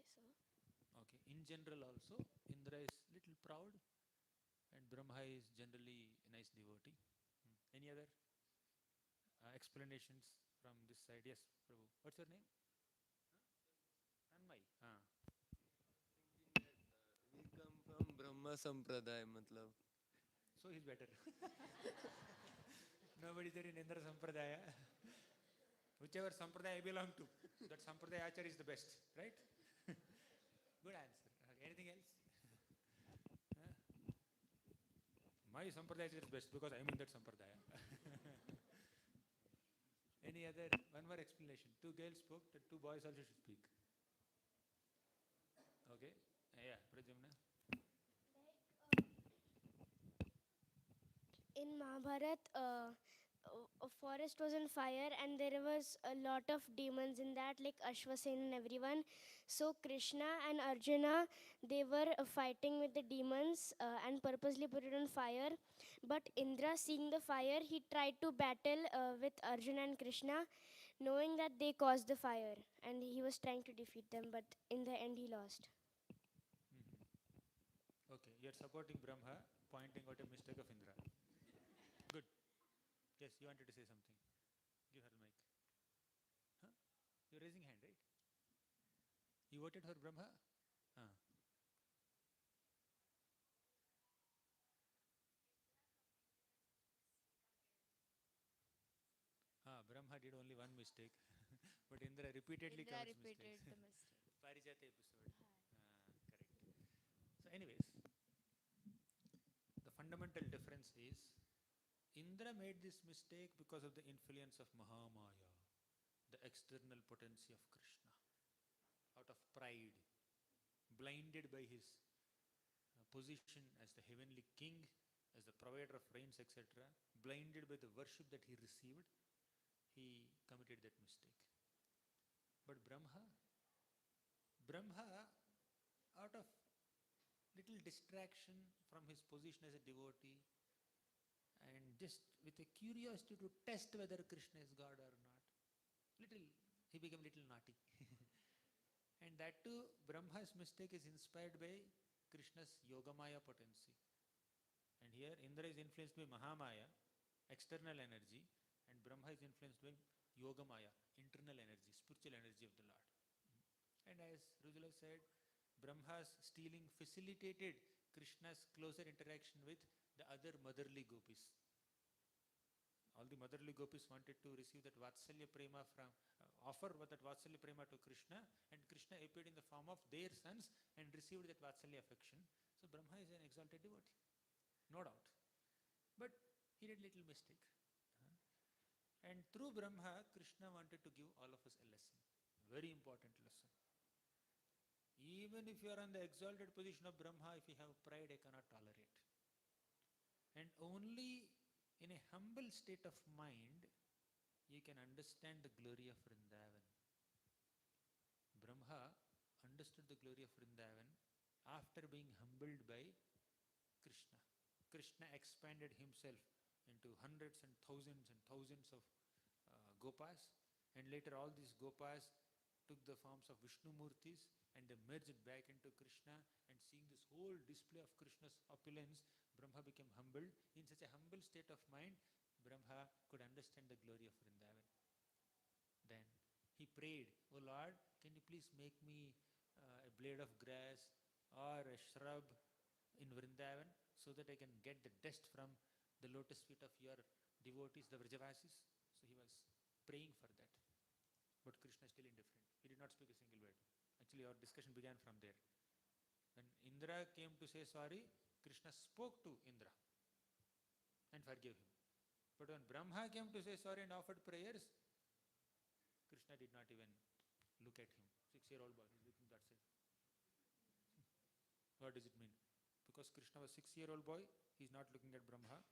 So Okay, in general also, Indra is little proud and Brahma is generally a nice devotee. Any other explanations from this side? Yes, Prabhu. What's your name? Tanmay. We come from Brahma Sampradaya, matlab. So he's better. Nobody there in Indra Sampradaya. Whichever Sampradaya I belong to, that Sampradaya Acharya is the best, right? Good answer. Okay, anything else? Huh? My Sampradaya is best because I'm in that Sampradaya. Any other? One more explanation. Two girls spoke, the two boys also should speak. Okay. Yeah, Pradyumna. In Mahabharat, a forest was on fire and there was a lot of demons in that, like Ashvasen and everyone. So Krishna and Arjuna, they were fighting with the demons and purposely put it on fire. But Indra, seeing the fire, he tried to battle with Arjuna and Krishna, knowing that they caused the fire, and he was trying to defeat them, but in the end he lost. Okay, you're supporting Brahma, pointing out a mistake of Indra. Good. Yes, you wanted to say something. Give her the mic. Huh? You're raising hand, right? You voted for Brahma? Brahma did only one mistake, but Indra repeatedly Indra commits repeated mistakes. the mistake. Parijata episode. Correct. So, anyways, the fundamental difference is Indra made this mistake because of the influence of Mahamaya, the external potency of Krishna, out of pride, blinded by his position as the heavenly king, as the provider of rains, etc., blinded by the worship that he received, he committed that mistake. But Brahma, out of little distraction from his position as a devotee, and just with a curiosity to test whether Krishna is God or not, he became little naughty. And that too, Brahma's mistake is inspired by Krishna's Yogamaya potency. And here Indra is influenced by Mahamaya, external energy, and Brahma is influenced by Yogamaya, internal energy, spiritual energy of the Lord. And as Rujula said, Brahma's stealing facilitated Krishna's closer interaction with the other motherly gopis. All the motherly gopis wanted to receive that Vatsalya Prema offer that Vatsalya Prema to Krishna, and Krishna appeared in the form of their sons and received that Vatsalya affection. So Brahma is an exalted devotee, no doubt. But he did little mistake. And through Brahma, Krishna wanted to give all of us a lesson, very important lesson. Even if you are on the exalted position of Brahma, if you have pride, I cannot tolerate. And only in a humble state of mind, you can understand the glory of Vrindavan. Brahma understood the glory of Vrindavan after being humbled by Krishna. Krishna expanded himself into hundreds and thousands of gopas, and later all these gopas took the forms of Vishnu Murtis and they merged back into Krishna, and seeing this whole display of Krishna's opulence, Brahma became humbled. In such a humble state of mind, Brahma could understand the glory of Vrindavan. Then he prayed, "Oh Lord, can you please make me a blade of grass or a shrub in Vrindavan so that I can get the dust from the lotus feet of your devotees, the Vrajavasis?" So he was praying for that. But Krishna is still indifferent. He did not speak a single word. Actually, our discussion began from there. When Indra came to say sorry, Krishna spoke to Indra and forgave him. But when Brahma came to say sorry and offered prayers, Krishna did not even look at him. 6-year-old boy, he's looking that side. What does it mean? Because Krishna was 6-year-old boy, he's not looking at Brahma.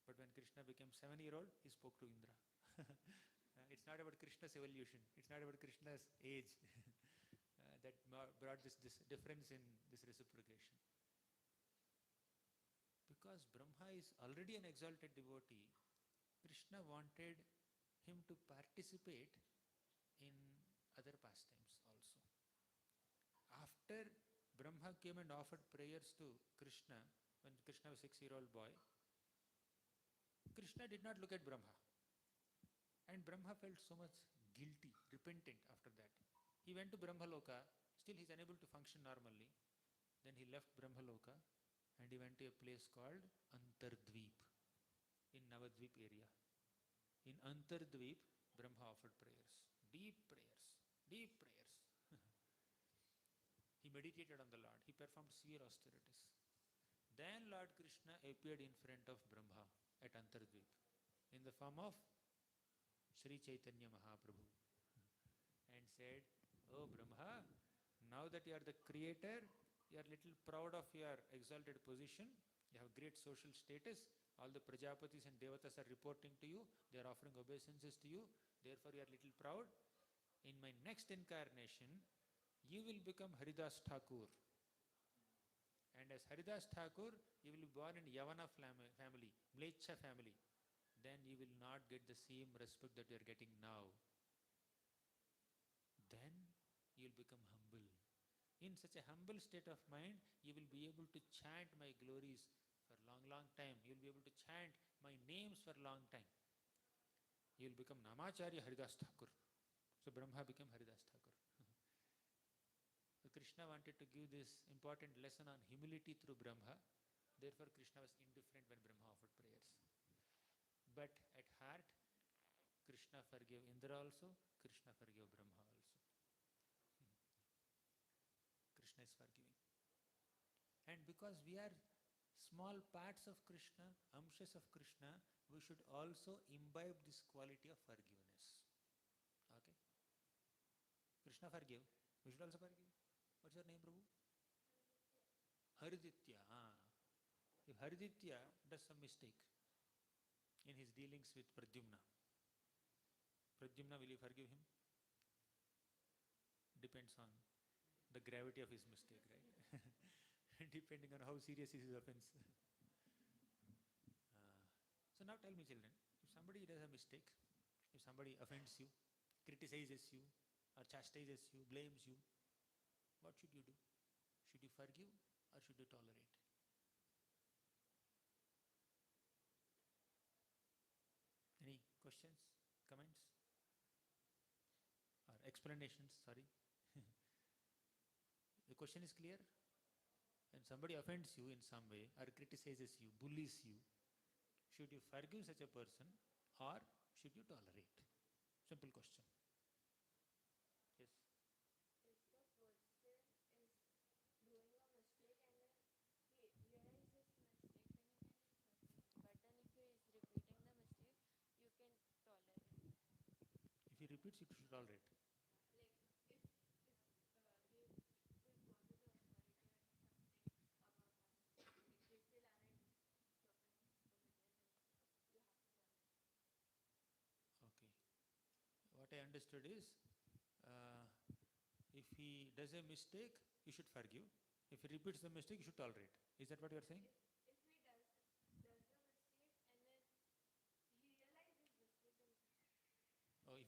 But when Krishna became 7-year-old, he spoke to Indra. It's not about Krishna's evolution. It's not about Krishna's age. That brought this difference in this reciprocation. Because Brahma is already an exalted devotee, Krishna wanted him to participate in other pastimes also. After Brahma came and offered prayers to Krishna, when Krishna was a 6-year-old boy, Krishna did not look at Brahma. And Brahma felt so much guilty, repentant after that. He went to Brahmaloka, still he's unable to function normally. Then he left Brahmaloka and he went to a place called Antardvip in Navadvip area. In Antardvip, Brahma offered prayers, deep prayers, deep prayers. He meditated on the Lord. He performed severe austerities. Then Lord Krishna appeared in front of Brahma at Antardvip in the form of Sri Chaitanya Mahaprabhu and said, "Oh Brahma, now that you are the creator, you are little proud of your exalted position. You have great social status. All the Prajapatis and Devatas are reporting to you. They are offering obeisances to you. Therefore you are little proud. In my next incarnation, you will become Haridas Thakur. And as Haridas Thakur, you will be born in Yavana family, Mlecha family. Then you will not get the same respect that you are getting now. Then you will become humble. In such a humble state of mind, you will be able to chant my glories for long time. You will be able to chant my names for long time. You will become Namacharya Haridas Thakur." So Brahma became Haridas Thakur. So Krishna wanted to give this important lesson on humility through Brahma. Therefore Krishna was indifferent when Brahma offered prayers. But at heart, Krishna forgave Indra also, Krishna forgave Brahma also. Krishna is forgiving. And because we are small parts of Krishna, amshas of Krishna, we should also imbibe this quality of forgiveness. Okay? Krishna forgave. We should also forgive. What's your name, Prabhu? Hariditya. If Hariditya does some mistake in his dealings with Pradyumna, will you forgive him? Depends on the gravity of his mistake, right? Depending on how serious is his offense. So now tell me, children, if somebody does a mistake, if somebody offends you, criticizes you, or chastises you, blames you, what should you do? Should you forgive or should you tolerate? Any questions, comments, or explanations? Sorry. The question is clear? When somebody offends you in some way or criticizes you, bullies you, should you forgive such a person or should you tolerate? Simple question. Yes. If the person is doing a mistake and then he realizes his mistake, then you can forgive. But then if he is repeating the mistake, you can tolerate. If he repeats, you should tolerate. Like if he will go to the authority and something about that mistake, if they still aren't stopping his behavior, then you have to tolerate. Okay. What I understood is, if he does a mistake, you should forgive. If he repeats the mistake, you should tolerate. Is that what you are saying? If he does the mistake and then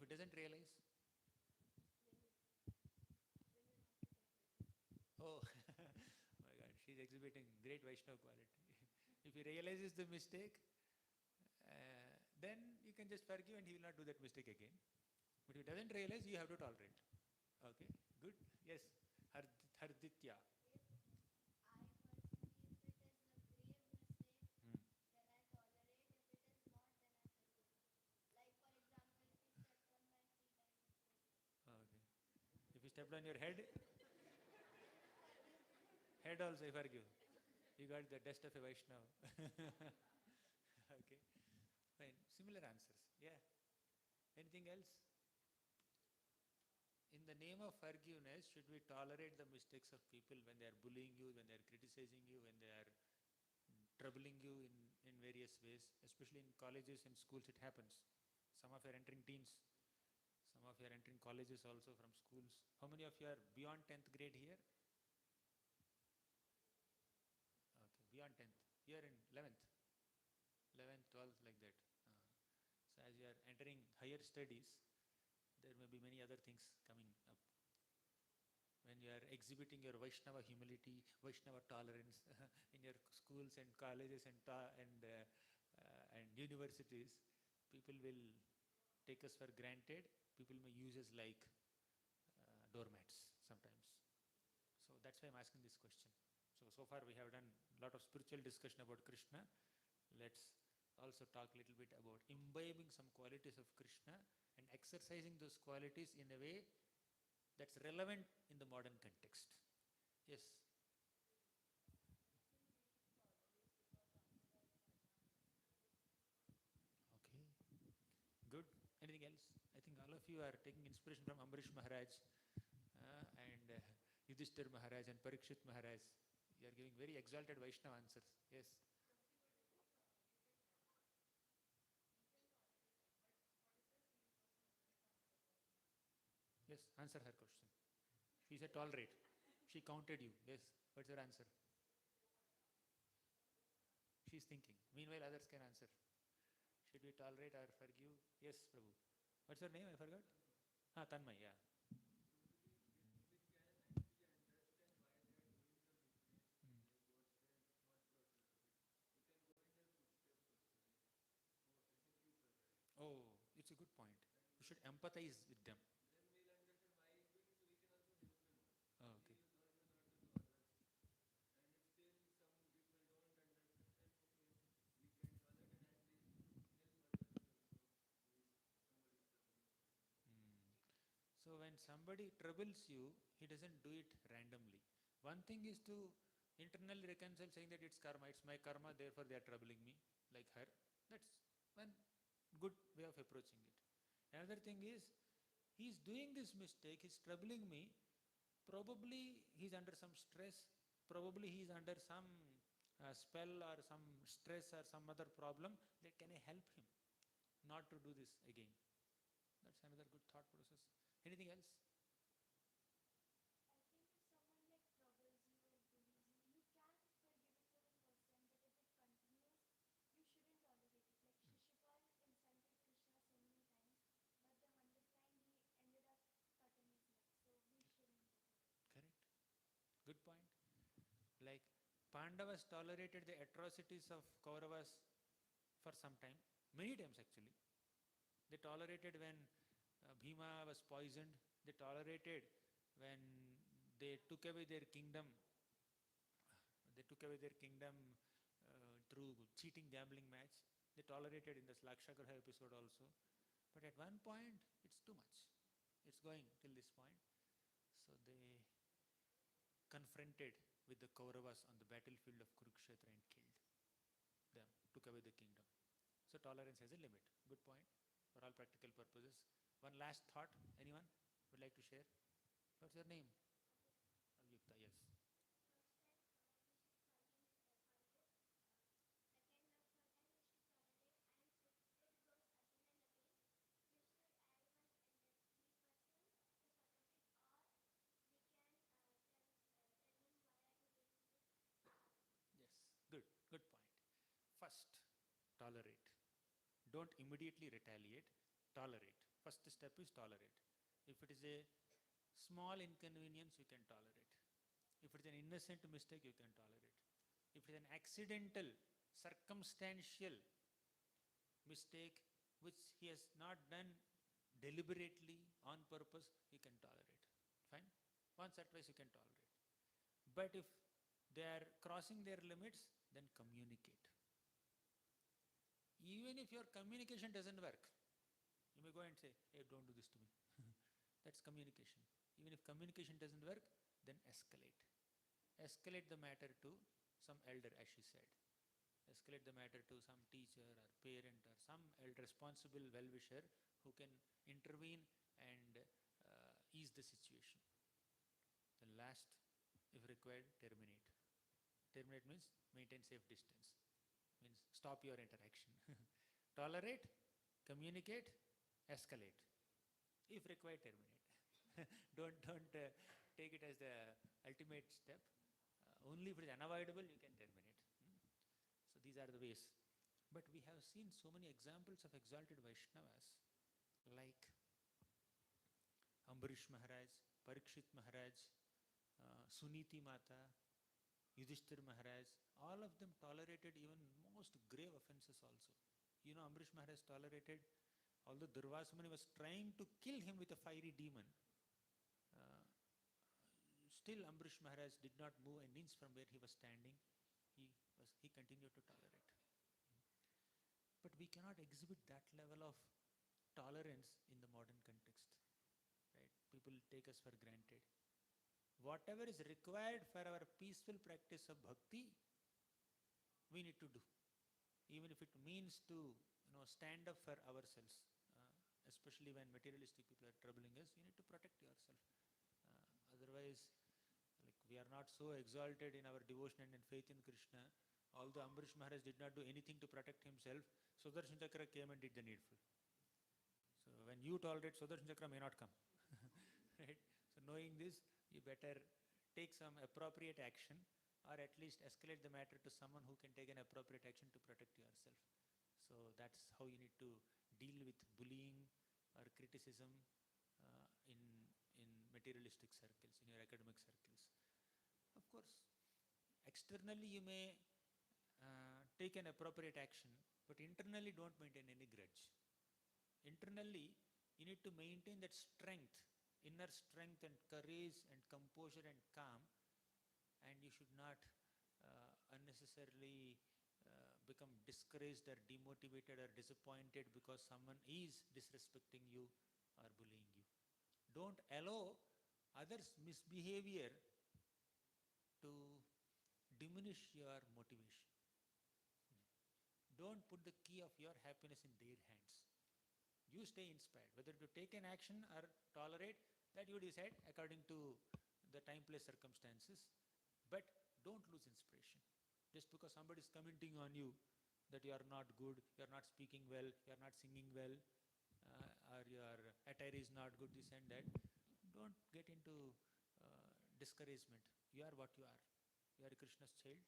he doesn't realize? Oh, my God, she's exhibiting great Vaishnava quality. If he realizes the mistake, then you can just forgive and he will not do that mistake again. But if he doesn't realize, you have to tolerate. Okay, good. Yes, Harditya. Hmm. Okay. If you stepped on your head also I forgive. You got the dust of a Vaishnava. Okay, fine. Similar answers. Yeah. Anything else? In the name of forgiveness, should we tolerate the mistakes of people when they are bullying you, when they are criticizing you, when they are troubling you in various ways? Especially in colleges and schools, it happens. Some of you are entering teens. Some of you are entering colleges also from schools. How many of you are beyond 10th grade here? Okay, beyond 10th. You are in 11th. 11th, 12th, like that. So as you are entering higher studies, there may be many other things coming up. When you are exhibiting your Vaishnava humility, Vaishnava tolerance in your schools and colleges and universities, people will take us for granted. People may use us like doormats sometimes. So that's why I'm asking this question. So far we have done a lot of spiritual discussion about Krishna. Let's also talk a little bit about imbibing some qualities of Krishna and exercising those qualities in a way that's relevant in the modern context. Yes. Okay. Good. Anything else? I think all of you are taking inspiration from Amrish Maharaj and Yudhishthir Maharaj and Parikshit Maharaj. You are giving very exalted Vaishnava answers. Yes. Yes, answer her question. She said tolerate. She counted you. Yes. What's your answer? She's thinking. Meanwhile, others can answer. Should we tolerate or forgive? Yes, Prabhu. What's your name? I forgot. Tanmay, yeah. Hmm. Oh, it's a good point. You should empathize with them. Oh, okay. Hmm. So when somebody troubles you, he doesn't do it randomly. One thing is to internally reconcile, saying that it's karma, it's my karma, therefore they are troubling me, like her. That's one good way of approaching it. Another thing is, he's doing this mistake, he's troubling me. Probably he's under some stress, probably he's under some spell or some stress or some other problem. That can I help him not to do this again? That's another good thought process. Anything else? Correct. Good point. Like Pandavas tolerated the atrocities of Kauravas for some time, many times actually. They tolerated when Bhima was poisoned. They tolerated when they took away their kingdom. They took away their kingdom through cheating gambling match. They tolerated in the Lakshagraha episode also. But at one point, it's too much. It's going till this point. So they confronted with the Kauravas on the battlefield of Kurukshetra and killed them, took away the kingdom. So tolerance has a limit. Good point for all practical purposes. One last thought, anyone would like to share? What's your name? Avyukta, yes. Yes, good point. First, tolerate. Don't immediately retaliate, tolerate. First step is tolerate. If it is a small inconvenience, you can tolerate. If it is an innocent mistake, you can tolerate. If it is an accidental, circumstantial mistake which he has not done deliberately on purpose, he can tolerate. Fine? Once or twice you can tolerate. But if they are crossing their limits, then communicate. Even if your communication doesn't work, you may go and say, hey, don't do this to me. That's communication. Even if communication doesn't work, then escalate. Escalate the matter to some elder, as she said. Escalate the matter to some teacher or parent or some responsible well-wisher who can intervene and ease the situation. Then last, if required, terminate. Terminate means maintain safe distance. Means stop your interaction. Tolerate, communicate, escalate. If required, terminate. don't take it as the ultimate step. Only if it is unavoidable, you can terminate. So these are the ways. But we have seen so many examples of exalted Vaishnavas like Ambarish Maharaj, Parikshit Maharaj, Suniti Mata, Yudhishthir Maharaj. All of them tolerated even most grave offenses also. You know, Ambarish Maharaj tolerated, although Durvasa Muni was trying to kill him with a fiery demon, still Ambarish Maharaj did not move an inch from where he was standing. He continued to tolerate. But we cannot exhibit that level of tolerance in the modern context. Right? People take us for granted. Whatever is required for our peaceful practice of bhakti, we need to do. Even if it means to stand up for ourselves, especially when materialistic people are troubling us, you need to protect yourself. Otherwise, we are not so exalted in our devotion and faith in Krishna. Although Ambarish Maharaj did not do anything to protect himself, Sudarshan Chakra came and did the needful. So when you tolerate, Sudarshan Chakra may not come. Right? So knowing this, you better take some appropriate action, or at least escalate the matter to someone who can take an appropriate action to protect yourself. So that's how you need to deal with bullying or criticism in materialistic circles, in your academic circles. Of course, externally you may take an appropriate action, but internally don't maintain any grudge. Internally, you need to maintain that strength, inner strength and courage and composure and calm, and you should not unnecessarily become discouraged or demotivated or disappointed because someone is disrespecting you or bullying you. Don't allow others' misbehavior to diminish your motivation. Don't put the key of your happiness in their hands. You stay inspired. Whether to take an action or tolerate, that you decide according to the time, place, circumstances. But don't lose inspiration. Just because somebody is commenting on you that you are not good, you are not speaking well, you are not singing well, or your attire is not good, this and that, don't get into discouragement. You are what you are. You are Krishna's child,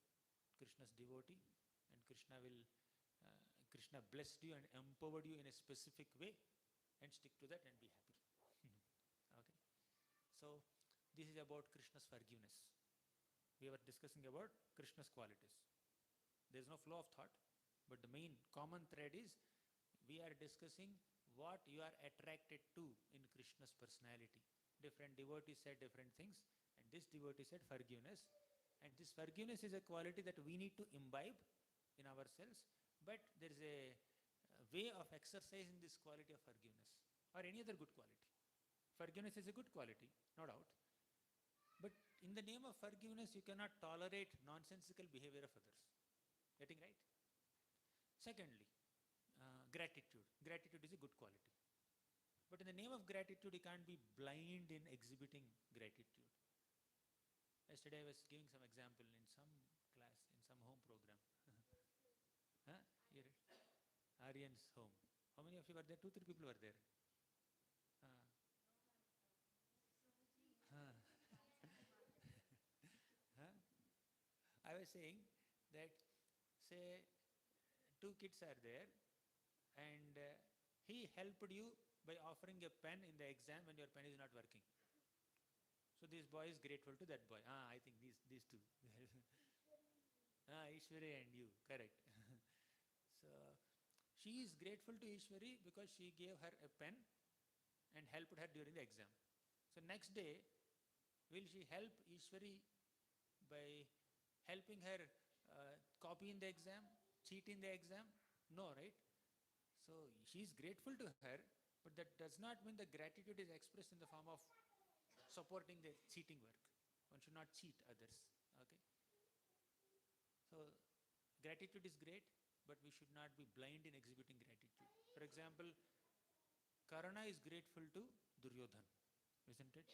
Krishna's devotee, and Krishna blessed you and empowered you in a specific way, and stick to that and be happy. Okay. So this is about Krishna's forgiveness. We were discussing about Krishna's qualities. There is no flow of thought, but the main common thread is we are discussing what you are attracted to in Krishna's personality. Different devotees said different things, and this devotee said forgiveness. And this forgiveness is a quality that we need to imbibe in ourselves, but there is a way of exercising this quality of forgiveness, or any other good quality. Forgiveness is a good quality, no doubt. But in the name of forgiveness, you cannot tolerate nonsensical behavior of others. Getting right? Secondly, gratitude. Gratitude is a good quality. But in the name of gratitude, you can't be blind in exhibiting gratitude. Yesterday I was giving some example in some class, in some home program. Huh? Here, Aryan's home. How many of you were there? 2-3 people were there. I was saying that, say, 2 kids are there, and he helped you by offering a pen in the exam when your pen is not working. So this boy is grateful to that boy. I think these two. Ishwari and you, correct. So she is grateful to Ishwari because she gave her a pen and helped her during the exam. So next day, will she help Ishwari by helping her copy in the exam, cheat in the exam? No, right? So she is grateful to her, but that does not mean the gratitude is expressed in the form of supporting the cheating work. One should not cheat others. Okay. So gratitude is great, but we should not be blind in exhibiting gratitude. For example, Karna is grateful to Duryodhan, isn't it?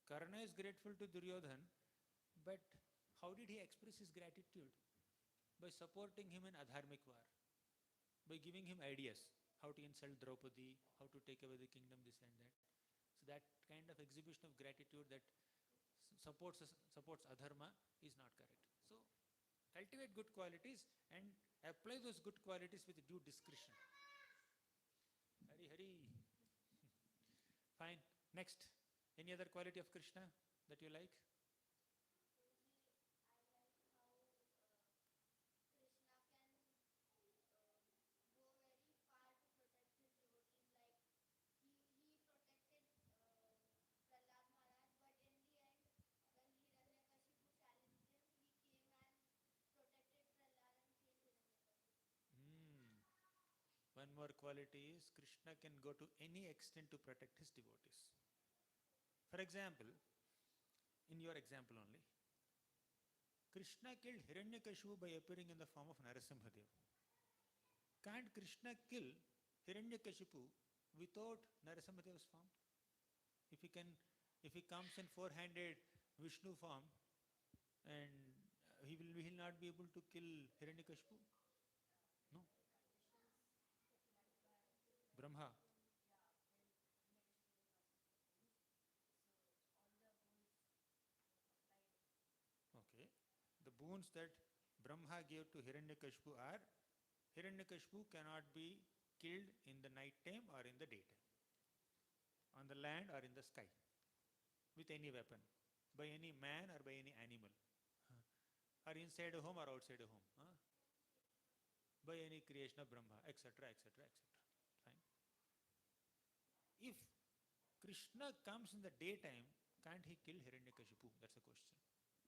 Karna is grateful to Duryodhan, but how did he express his gratitude? By supporting him in Adharmic war, by giving him ideas, how to insult Draupadi, how to take away the kingdom, this and that. So that kind of exhibition of gratitude that supports adharma is not correct. So cultivate good qualities and apply those good qualities with due discretion. Hari Hari. Fine. Next. Any other quality of Krishna that you like? One more quality is Krishna can go to any extent to protect his devotees. For example, in your example only, Krishna killed Hiranyakashipu by appearing in the form of Narasimhadev. Can't Krishna kill Hiranyakashipu without Narasimhadev's form? If he comes in four-handed Vishnu form, and he will not be able to kill Hiranyakashipu? No. Brahma. Okay. The boons that Brahma gave to Hiranyakashipu are, Hiranyakashipu cannot be killed in the night time or in the daytime, on the land or in the sky, with any weapon, by any man or by any animal, or inside a home or outside a home, by any creation of Brahma, etc., etc., etc. Fine. If Krishna comes in the daytime, can't he kill Hiranyakashipu? That's the question.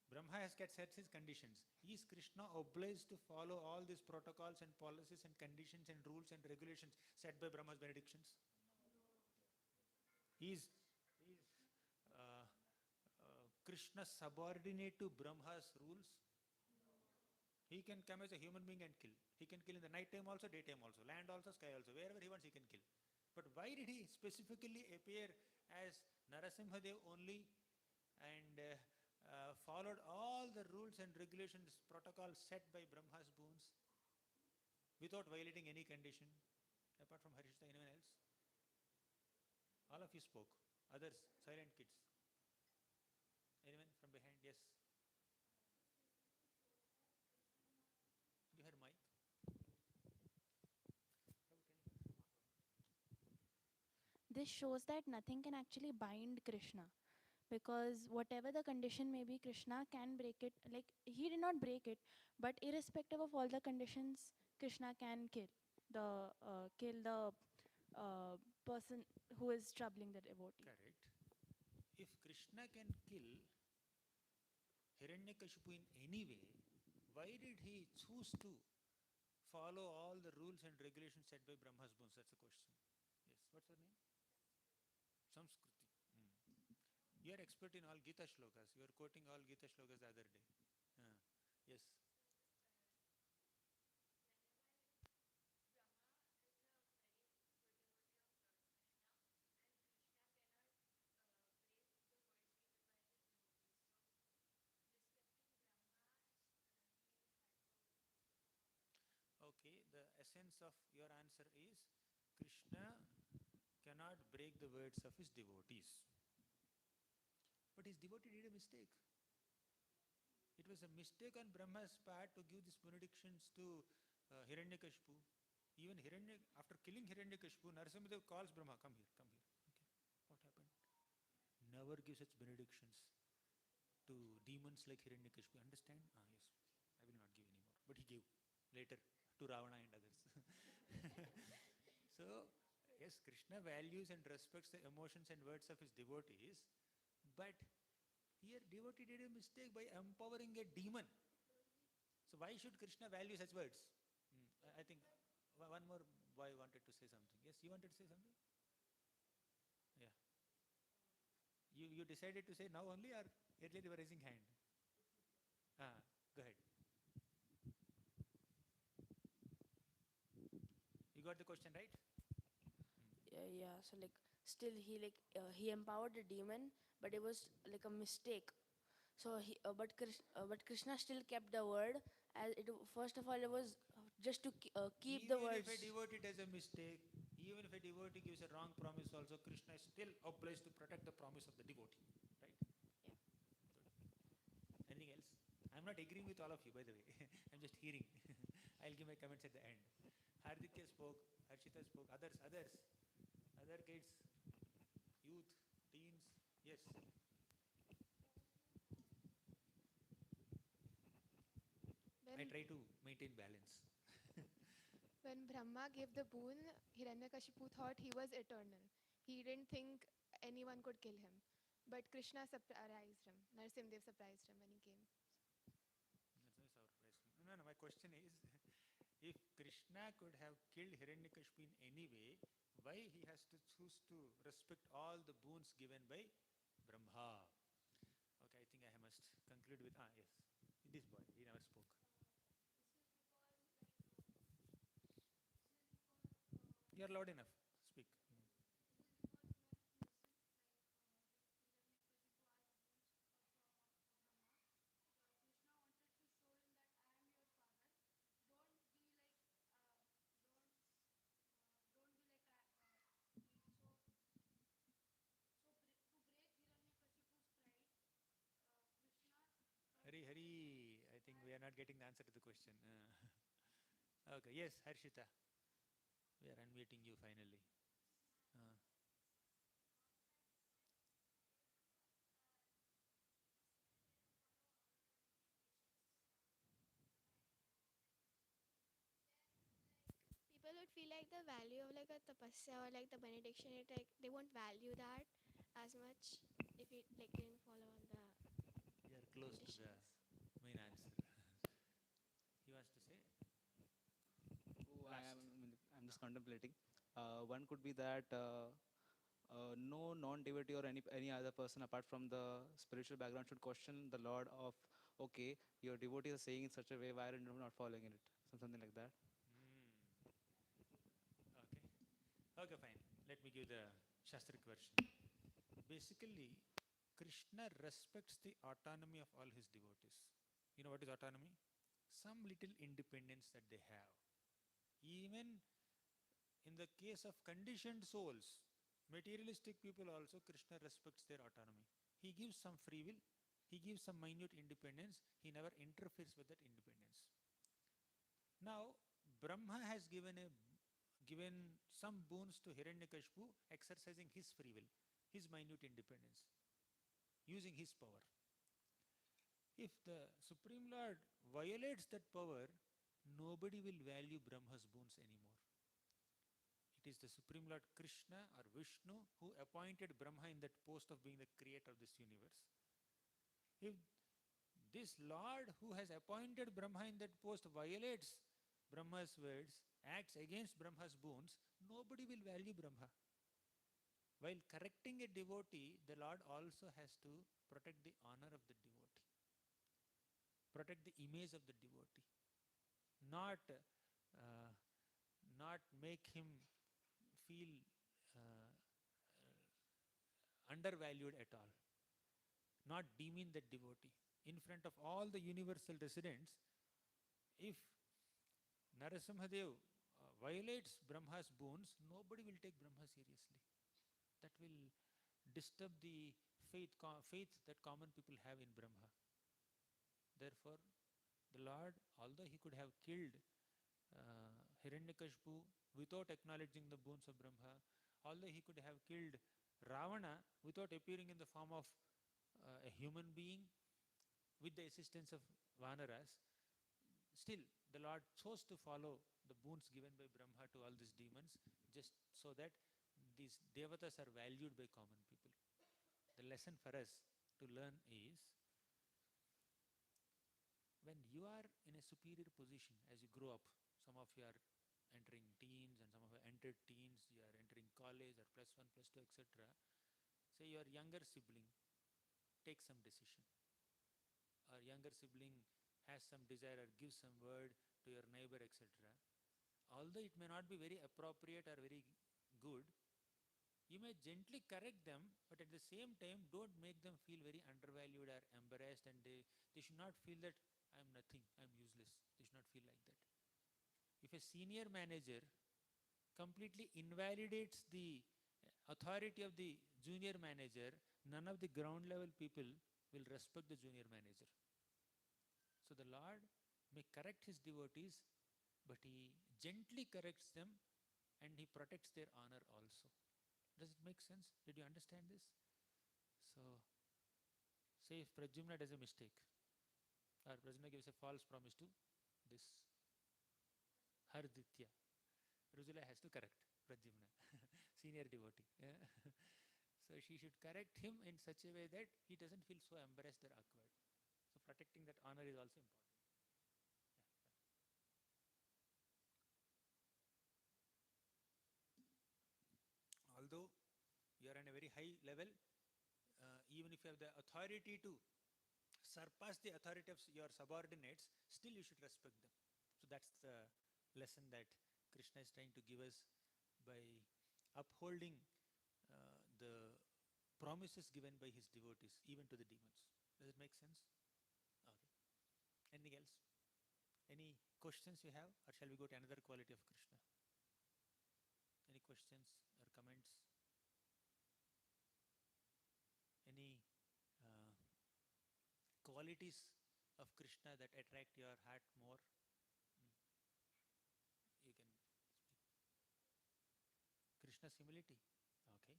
Brahma has set his conditions. Is Krishna obliged to follow all these protocols and policies and conditions and rules and regulations set by Brahma's benedictions? Is Krishna subordinate to Brahma's rules? He can come as a human being and kill. He can kill in the night time also, daytime also, land also, sky also, wherever he wants he can kill. But why did he specifically appear as Narasimhadev only and followed all the rules and regulations, protocols set by Brahma's boons without violating any condition, apart from Harishita, anyone else? All of you spoke. Others, silent kids. Anyone from behind? Yes. You heard mic? This shows that nothing can actually bind Krishna, because whatever the condition may be, Krishna can break it. Like, he did not break it, but irrespective of all the conditions, Krishna can kill the person who is troubling the devotee. Correct. If Krishna can kill Hiranyakashipu in any way, why did he choose to follow all the rules and regulations set by Brahma's boons? That's the question. Yes. What's her name? Samskriti. You are expert in all Gita shlokas. You are quoting all Gita shlokas the other day. Yes. Okay, the essence of your answer is Krishna cannot break the words of his devotees. But his devotee did a mistake. It was a mistake on Brahma's part to give these benedictions to Hiranyakashipu. Even after killing Hiranyakashipu, Narasimhadev calls Brahma, come here, come here. Okay. What happened? Never give such benedictions to demons like Hiranyakashipu. Understand? Yes. I will not give anymore. But he gave later to Ravana and others. So, yes, Krishna values and respects the emotions and words of his devotees, but here devotee did a mistake by empowering a demon. So why should Krishna value such words? I think one more boy wanted to say something. Yes, you wanted to say something? Yeah. You decided to say now only, or earlier you were raising hand? Go ahead. You got the question right? Yeah, so like still he empowered the demon, but it was like a mistake. So but Krishna still kept the word, as it first of all it was just to keep the Even if words. a devotee does a mistake, even if a devotee gives a wrong promise also, Krishna is still obliged to protect the promise of the devotee. Right? Yeah. Good. Anything else? I'm not agreeing with all of you, by the way. I'm just hearing. I'll give my comments at the end. Hardikya spoke, Harshita spoke, others, other kids, youth, teens. Yes. I When, try to maintain balance. when Brahma gave the boon, Hiranyakashipu thought he was eternal. He didn't think anyone could kill him. But Krishna surprised him. Narasimhadev surprised him when he came. That's no surprise. No, my question is, if Krishna could have killed Hiranyakashipu in any way, why he has to choose to respect all the boons given by Brahma? Okay, I think I must conclude with, yes, this boy, he never spoke. You are loud enough, speak. Hari, I think we are not getting the answer to the question. Okay, yes, Harshita. We are unmuting you finally. People would feel like the value of like a tapasya or like the benediction, it like they won't value that as much if it like didn't follow on the You are close to the conditions. main answer. He wants to say? Oh, Last. I'm just contemplating. One could be that no non-devotee or any other person apart from the spiritual background should question the Lord of, okay, your devotee is saying in such a way, why are you not following it? Something like that. Okay. Okay, fine. Let me give the Shastric version. Basically, Krishna respects the autonomy of all his devotees. You know what is autonomy? Some little independence that they have. Even in the case of conditioned souls, materialistic people also, Krishna respects their autonomy. He gives some free will, he gives some minute independence, he never interferes with that independence. Now, Brahma has given some boons to Hiranyakashipu, exercising his free will, his minute independence, using his power. If the Supreme Lord violates that power, nobody will value Brahma's boons anymore. It is the Supreme Lord Krishna or Vishnu who appointed Brahma in that post of being the creator of this universe. If this Lord who has appointed Brahma in that post violates Brahma's words, acts against Brahma's boons, nobody will value Brahma. While correcting a devotee, the Lord also has to protect the honor of the devotee, protect the image of the devotee, not make him feel uh, undervalued at all, not demean that devotee. In front of all the universal residents, if Narasimhadev violates Brahma's boons, nobody will take Brahma seriously. That will disturb the faith that common people have in Brahma. Therefore, the Lord, although he could have killed Hiranyakashipu without acknowledging the boons of Brahma, although he could have killed Ravana without appearing in the form of a human being with the assistance of Vanaras, still the Lord chose to follow the boons given by Brahma to all these demons just so that these devatas are valued by common people. The lesson for us to learn is, when you are in a superior position as you grow up, some of you are entering teens and some of you are entered teens, you are entering college or +1, +2, etc. Say your younger sibling takes some decision, or younger sibling has some desire or gives some word to your neighbor, etc. Although it may not be very appropriate or very good, you may gently correct them, but at the same time don't make them feel very undervalued or embarrassed, and they should not feel that I am nothing, I am useless. They should not feel like that. If a senior manager completely invalidates the authority of the junior manager, none of the ground level people will respect the junior manager. So the Lord may correct his devotees, but he gently corrects them and he protects their honor also. Does it make sense? Did you understand this? So, say if Pradyumna does a mistake, or Pradyumna gives a false promise to this Harditya, Rujula has to correct Pradyumna, senior devotee. Yeah? So she should correct him in such a way that he doesn't feel so embarrassed or awkward. So protecting that honor is also important. Although you are on a very high level, even if you have the authority to surpass the authority of your subordinates, still you should respect them. So that's the lesson that Krishna is trying to give us by upholding the promises given by his devotees, even to the demons. Does it make sense? Okay. Anything else? Any questions you have, or shall we go to another quality of Krishna? Any questions or comments? Any qualities of Krishna that attract your heart more? You can speak. Krishna's humility. Okay.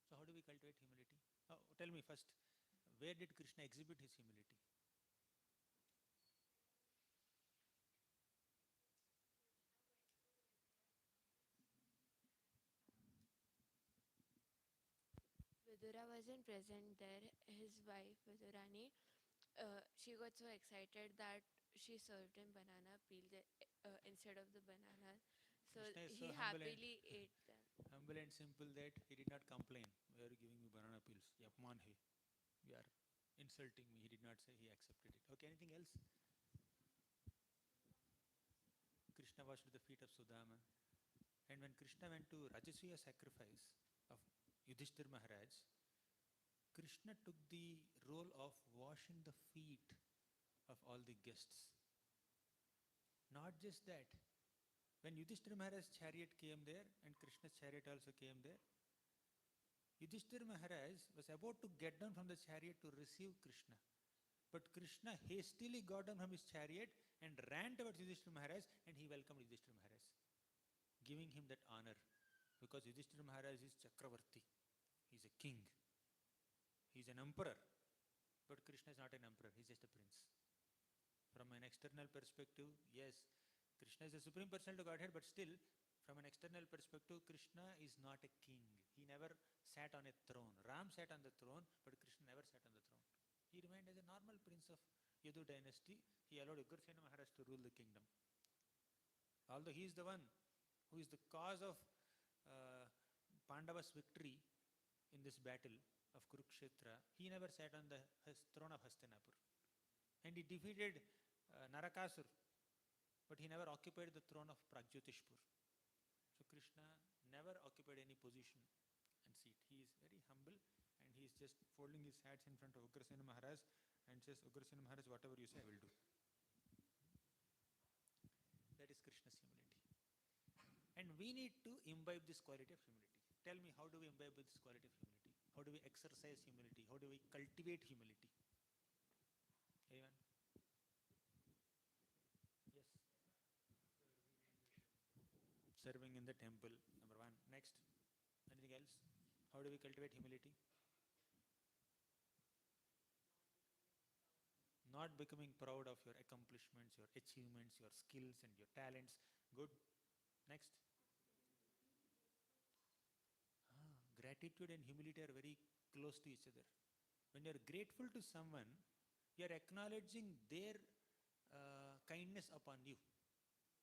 So how do we cultivate humility? Oh, tell me first, where did Krishna exhibit his humility? Vidura wasn't present there. His wife, Vidurani, she got so excited that she served him banana peel instead of the banana. So Krishna is so he humble happily ate them. humble and simple that he did not complain. Why are you giving me banana peels? Yapman hai. You are insulting me. He did not say, he accepted it. Okay, anything else? Krishna washed the feet of Sudama. And when Krishna went to Rajasuya sacrifice of Yudhishthir Maharaj, Krishna took the role of washing the feet of all the guests. Not just that, when Yudhishthir Maharaj's chariot came there and Krishna's chariot also came there, Yudhishthir Maharaj was about to get down from the chariot to receive Krishna. But Krishna hastily got down from his chariot and ran towards Yudhishthir Maharaj, and he welcomed Yudhishthir Maharaj, giving him that honor. Because Yudhishthir Maharaj is Chakravarti. He is a king. He is an emperor. But Krishna is not an emperor. He is just a prince. From an external perspective, yes, Krishna is the Supreme Personality of Godhead, but still, from an external perspective, Krishna is not a king. He never sat on a throne. Ram sat on the throne, but Krishna never sat on the throne. He remained as a normal prince of Yadu dynasty. He allowed Ugrasena Maharaj to rule the kingdom. Although he is the one who is the cause of Pandava's victory in this battle of Kurukshetra, he never sat on the throne of Hastinapur. And he defeated Narakasur, but he never occupied the throne of Pragjyotishpur. So Krishna never occupied any position and seat. He is very humble, and he is just folding his hands in front of Ugrasena Maharaj and says, Ugrasena Maharaj, whatever you say, I will do. That is Krishna's humility. And we need to imbibe this quality of humility. Tell me, how do we imbibe this quality of humility? How do we exercise humility? How do we cultivate humility? Anyone? Yes. in the temple. Number one. Next. Anything else? How do we cultivate humility? Not becoming proud of your accomplishments, your achievements, your skills and your talents. Good. Next. Gratitude and humility are very close to each other. When you are grateful to someone, you are acknowledging their kindness upon you.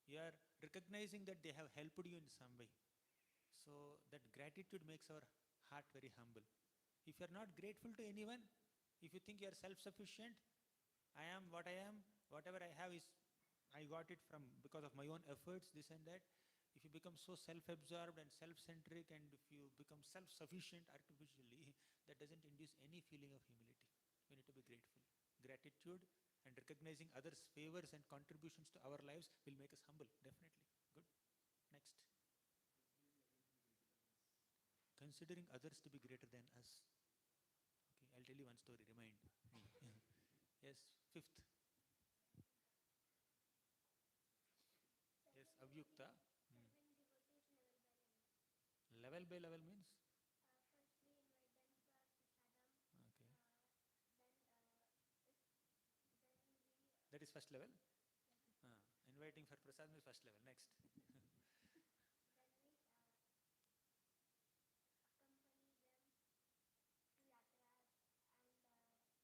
You are recognizing that they have helped you in some way. So that gratitude makes our heart very humble. If you are not grateful to anyone, if you think you are self-sufficient, I am what I am, whatever I have is, I got it from because of my own efforts, this and that. If you become so self-absorbed and self-centric, and if you become self-sufficient artificially, that doesn't induce any feeling of humility. We need to be grateful. Gratitude and recognizing others' favors and contributions to our lives will make us humble, definitely. Good. Next. Considering others to be greater than us. Okay, I'll tell you one story, remind me. Yes, fifth. Yes, avyukta. Level by level means? Okay. That is first level? Inviting for prasad is first level. Next.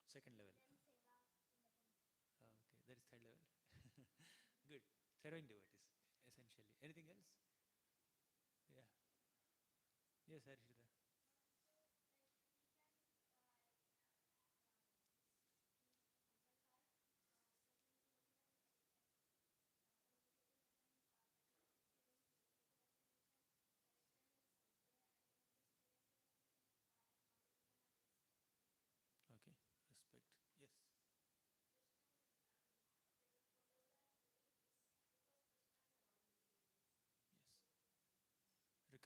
Second level. Okay, that is third level. Good. Serving devotees, essentially. Anything else? Yeah. Yes, Harshita. Okay, respect. Yes.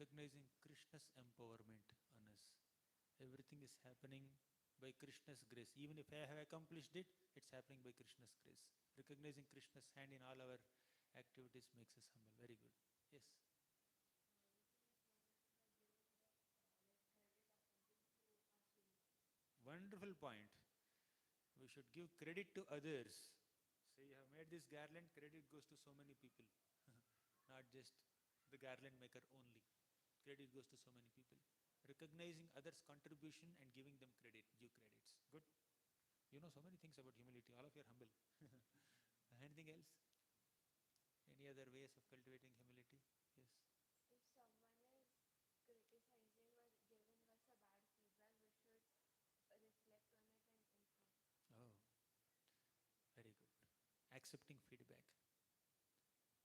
Recognizing Krishna's empowerment on us. Everything is happening by Krishna's grace. Even if I have accomplished it, it's happening by Krishna's grace. Recognizing Krishna's hand in all our activities makes us humble. Very good. Yes. Wonderful point. We should give credit to others. Say you have made this garland, credit goes to so many people. Not just the garland maker only. Credit goes to so many people. Recognizing others' contribution and giving them credit, give credits. Good. You know so many things about humility. All of you are humble. Anything else? Any other ways of cultivating humility? Yes. If someone is criticizing or giving us a bad feedback, we should reflect on it and improve. Oh, very good. Accepting feedback.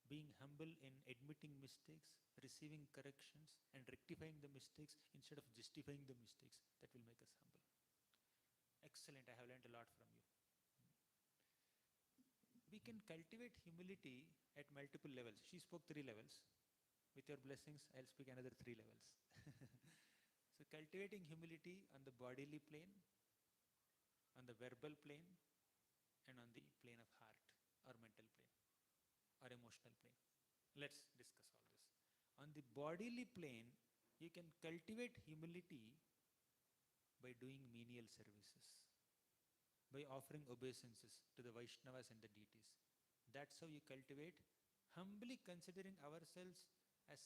Being humble in admitting mistakes, receiving corrections, and rectifying the mistakes instead of justifying the mistakes. That will make us humble. Excellent. I have learned a lot from you. We can cultivate humility at multiple levels. She spoke 3 levels. With your blessings, I'll speak another 3 levels. So cultivating humility on the bodily plane, on the verbal plane, and on the plane of heart or mental plane or emotional plane. Let's discuss all this. On the bodily plane, you can cultivate humility by doing menial services, by offering obeisances to the Vaishnavas and the deities. That's how you cultivate humbly considering ourselves as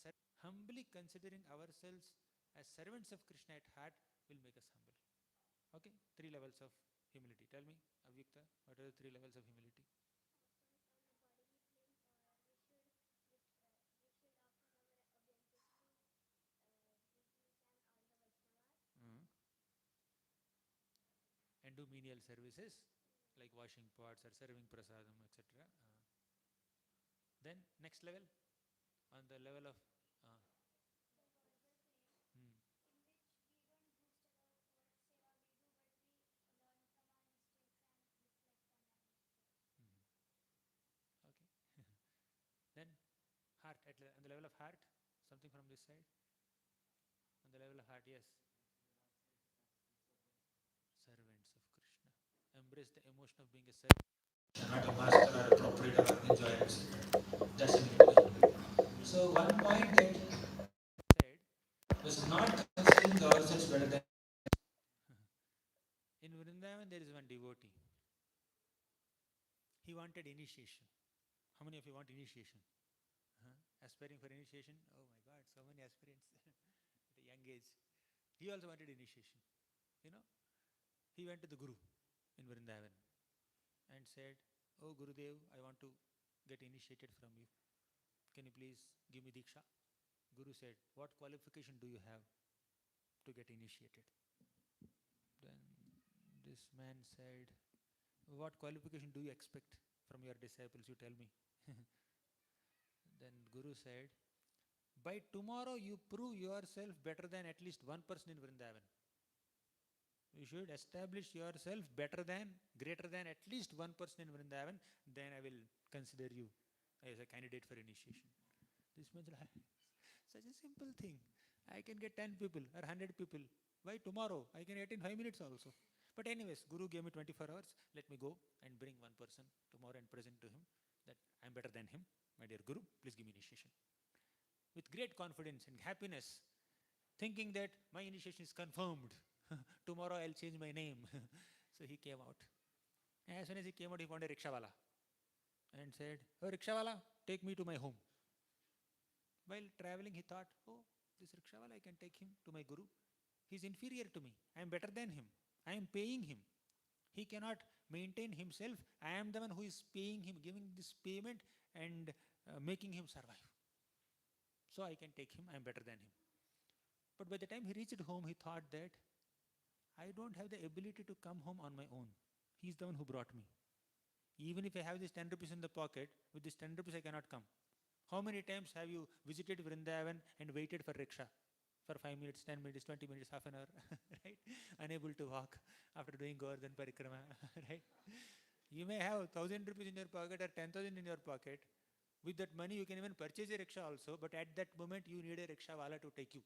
servants of Krishna at heart will make us humble. Okay, 3 levels of humility. Tell me, Avyukta, what are the 3 levels of humility? Mm. And do menial services like washing pots or serving prasadam, etc. Then next level, on the level of hmm. Okay. Then heart, on the level of heart, something from this side. On the level of heart, yes. Servants of Krishna. Embrace the emotion of being a servant, not a master or a proprietor or enjoyer. That's it. So one point that he wanted initiation. How many of you want initiation? Aspiring for initiation? Oh my God, so many aspirants at a young age. He also wanted initiation. You know, he went to the Guru in Vrindavan and said, "Oh Gurudev, I want to get initiated from you. Can you please give me Diksha?" Guru said, "What qualification do you have to get initiated?" Then this man said, "What qualification do you expect from your disciples? You tell me." Then Guru said, "By tomorrow you prove yourself better than at least one person in Vrindavan. You should establish yourself better than, greater than at least one person in Vrindavan, then I will consider you as a candidate for initiation." This means such a simple thing. I can get 10 people or 100 people. Why tomorrow? I can get in 5 minutes also. But anyways, Guru gave me 24 hours. Let me go and bring one person tomorrow and present to him that I am better than him. My dear Guru, please give me initiation. With great confidence and happiness, thinking that my initiation is confirmed. Tomorrow I'll change my name. So he came out. As soon as he came out, he found a rickshawala and said, "Oh, rickshawala, take me to my home." While traveling, he thought, "Oh, this rickshawala, I can take him to my Guru. He's inferior to me. I am better than him. I am paying him. He cannot maintain himself. I am the one who is paying him, giving this payment and making him survive. So I can take him. I am better than him." But by the time he reached home, he thought that I don't have the ability to come home on my own. He's the one who brought me. Even if I have this 10 rupees in the pocket, with this 10 rupees I cannot come. How many times have you visited Vrindavan and waited for rickshaw? For 5 minutes, 10 minutes, 20 minutes, half an hour, right? Unable to walk after doing Govardhan Parikrama, right? You may have 1,000 rupees in your pocket or 10,000 in your pocket. With that money, you can even purchase a rickshaw also, but at that moment, you need a rickshaw wala to take you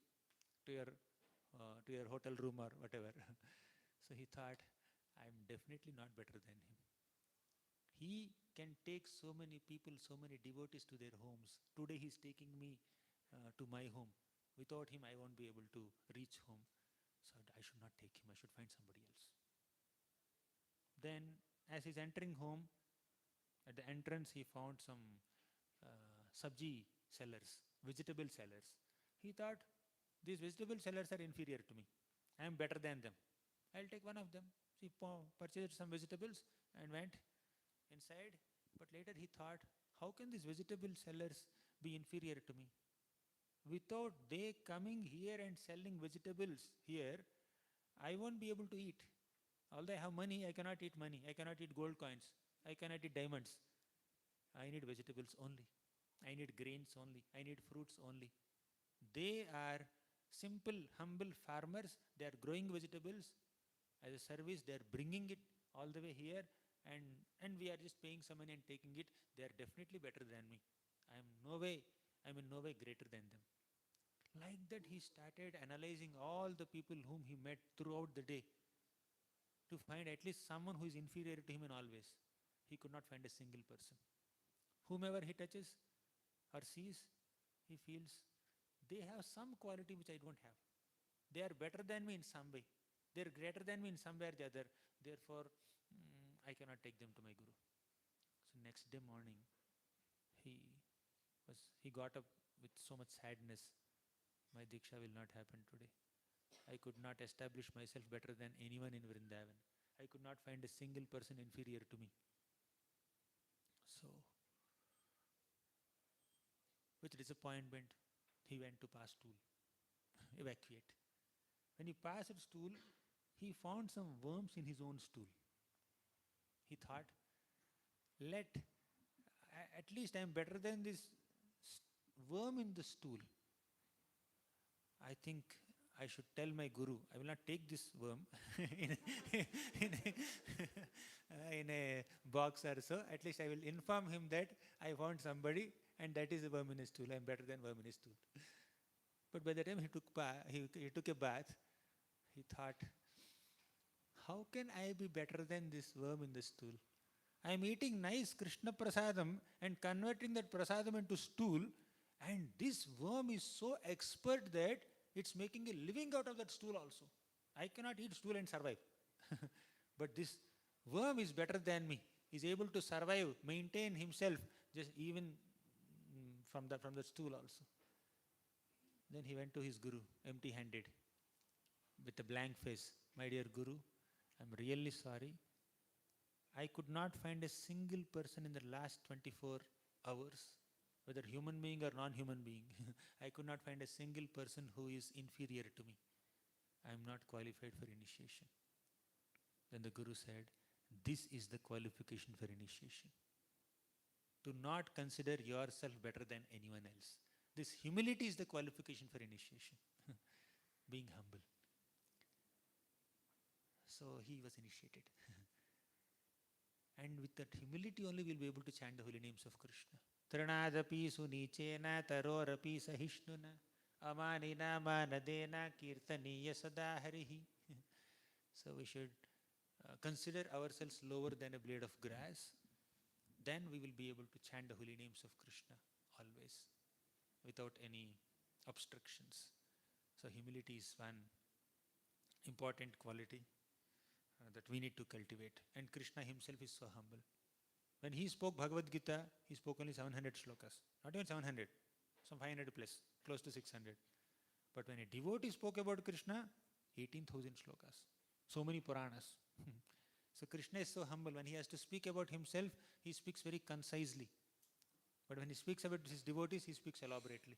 to your hotel room or whatever. So he thought, I'm definitely not better than him. He can take so many people, so many devotees to their homes. Today he's taking me to my home. Without him, I won't be able to reach home. So I should not take him. I should find somebody else. Then, as he's entering home, at the entrance he found some sabji sellers, vegetable sellers. He thought, these vegetable sellers are inferior to me. I am better than them. I'll take one of them. He purchased some vegetables and went inside. But later he thought, how can these vegetable sellers be inferior to me? Without they coming here and selling vegetables here, I won't be able to eat. Although I have money, I cannot eat money. I cannot eat gold coins. I cannot eat diamonds. I need vegetables only. I need grains only. I need fruits only. They are simple, humble farmers. They are growing vegetables as a service. They are bringing it all the way here, and we are just paying some money and taking it. They are definitely better than me. I'm in no way greater than them. Like that, he started analyzing all the people whom he met throughout the day to find at least someone who is inferior to him in all ways. He could not find a single person. Whomever he touches or sees, he feels they have some quality which I don't have. They are better than me in some way. They are greater than me in some way or the other. Therefore, I cannot take them to my Guru. So next day morning, he got up with so much sadness. My Diksha will not happen today. I could not establish myself better than anyone in Vrindavan. I could not find a single person inferior to me. So, with disappointment, he went to pass stool, evacuate. When he passed stool, he found some worms in his own stool. He thought, at least I am better than this worm in the stool. I think I should tell my Guru, I will not take this worm in a box or so. At least I will inform him that I found somebody and that is a worm in his stool. I am better than worm in his stool. But by the time he took a bath, he thought, how can I be better than this worm in the stool? I am eating nice Krishna prasadam and converting that prasadam into stool, and this worm is so expert that it's making a living out of that stool also. I cannot eat stool and survive. But this worm is better than me is able to survive, maintain himself, just even from the stool also. Then he went to his guru, empty-handed, with a blank face. My dear guru, I'm really sorry. I could not find a single person in the last 24 hours, whether human being or non-human being. I could not find a single person who is inferior to me. I am not qualified for initiation. Then the Guru said, this is the qualification for initiation. To not consider yourself better than anyone else. This humility is the qualification for initiation. Being humble. So he was initiated. And with that humility only we'll be able to chant the holy names of Krishna. Trinadapi sunichena tarorapi sahishnuna amanina manadena kirtaniya sada harihi. So we should consider ourselves lower than a blade of grass. Then we will be able to chant the holy names of Krishna always, without any obstructions. So humility is one important quality that we need to cultivate. And Krishna himself is so humble. When he spoke Bhagavad Gita, he spoke only 700 shlokas. Not even 700, some 500 plus, close to 600. But when a devotee spoke about Krishna, 18,000 shlokas. So many Puranas. So Krishna is so humble. When he has to speak about himself, he speaks very concisely. But when he speaks about his devotees, he speaks elaborately.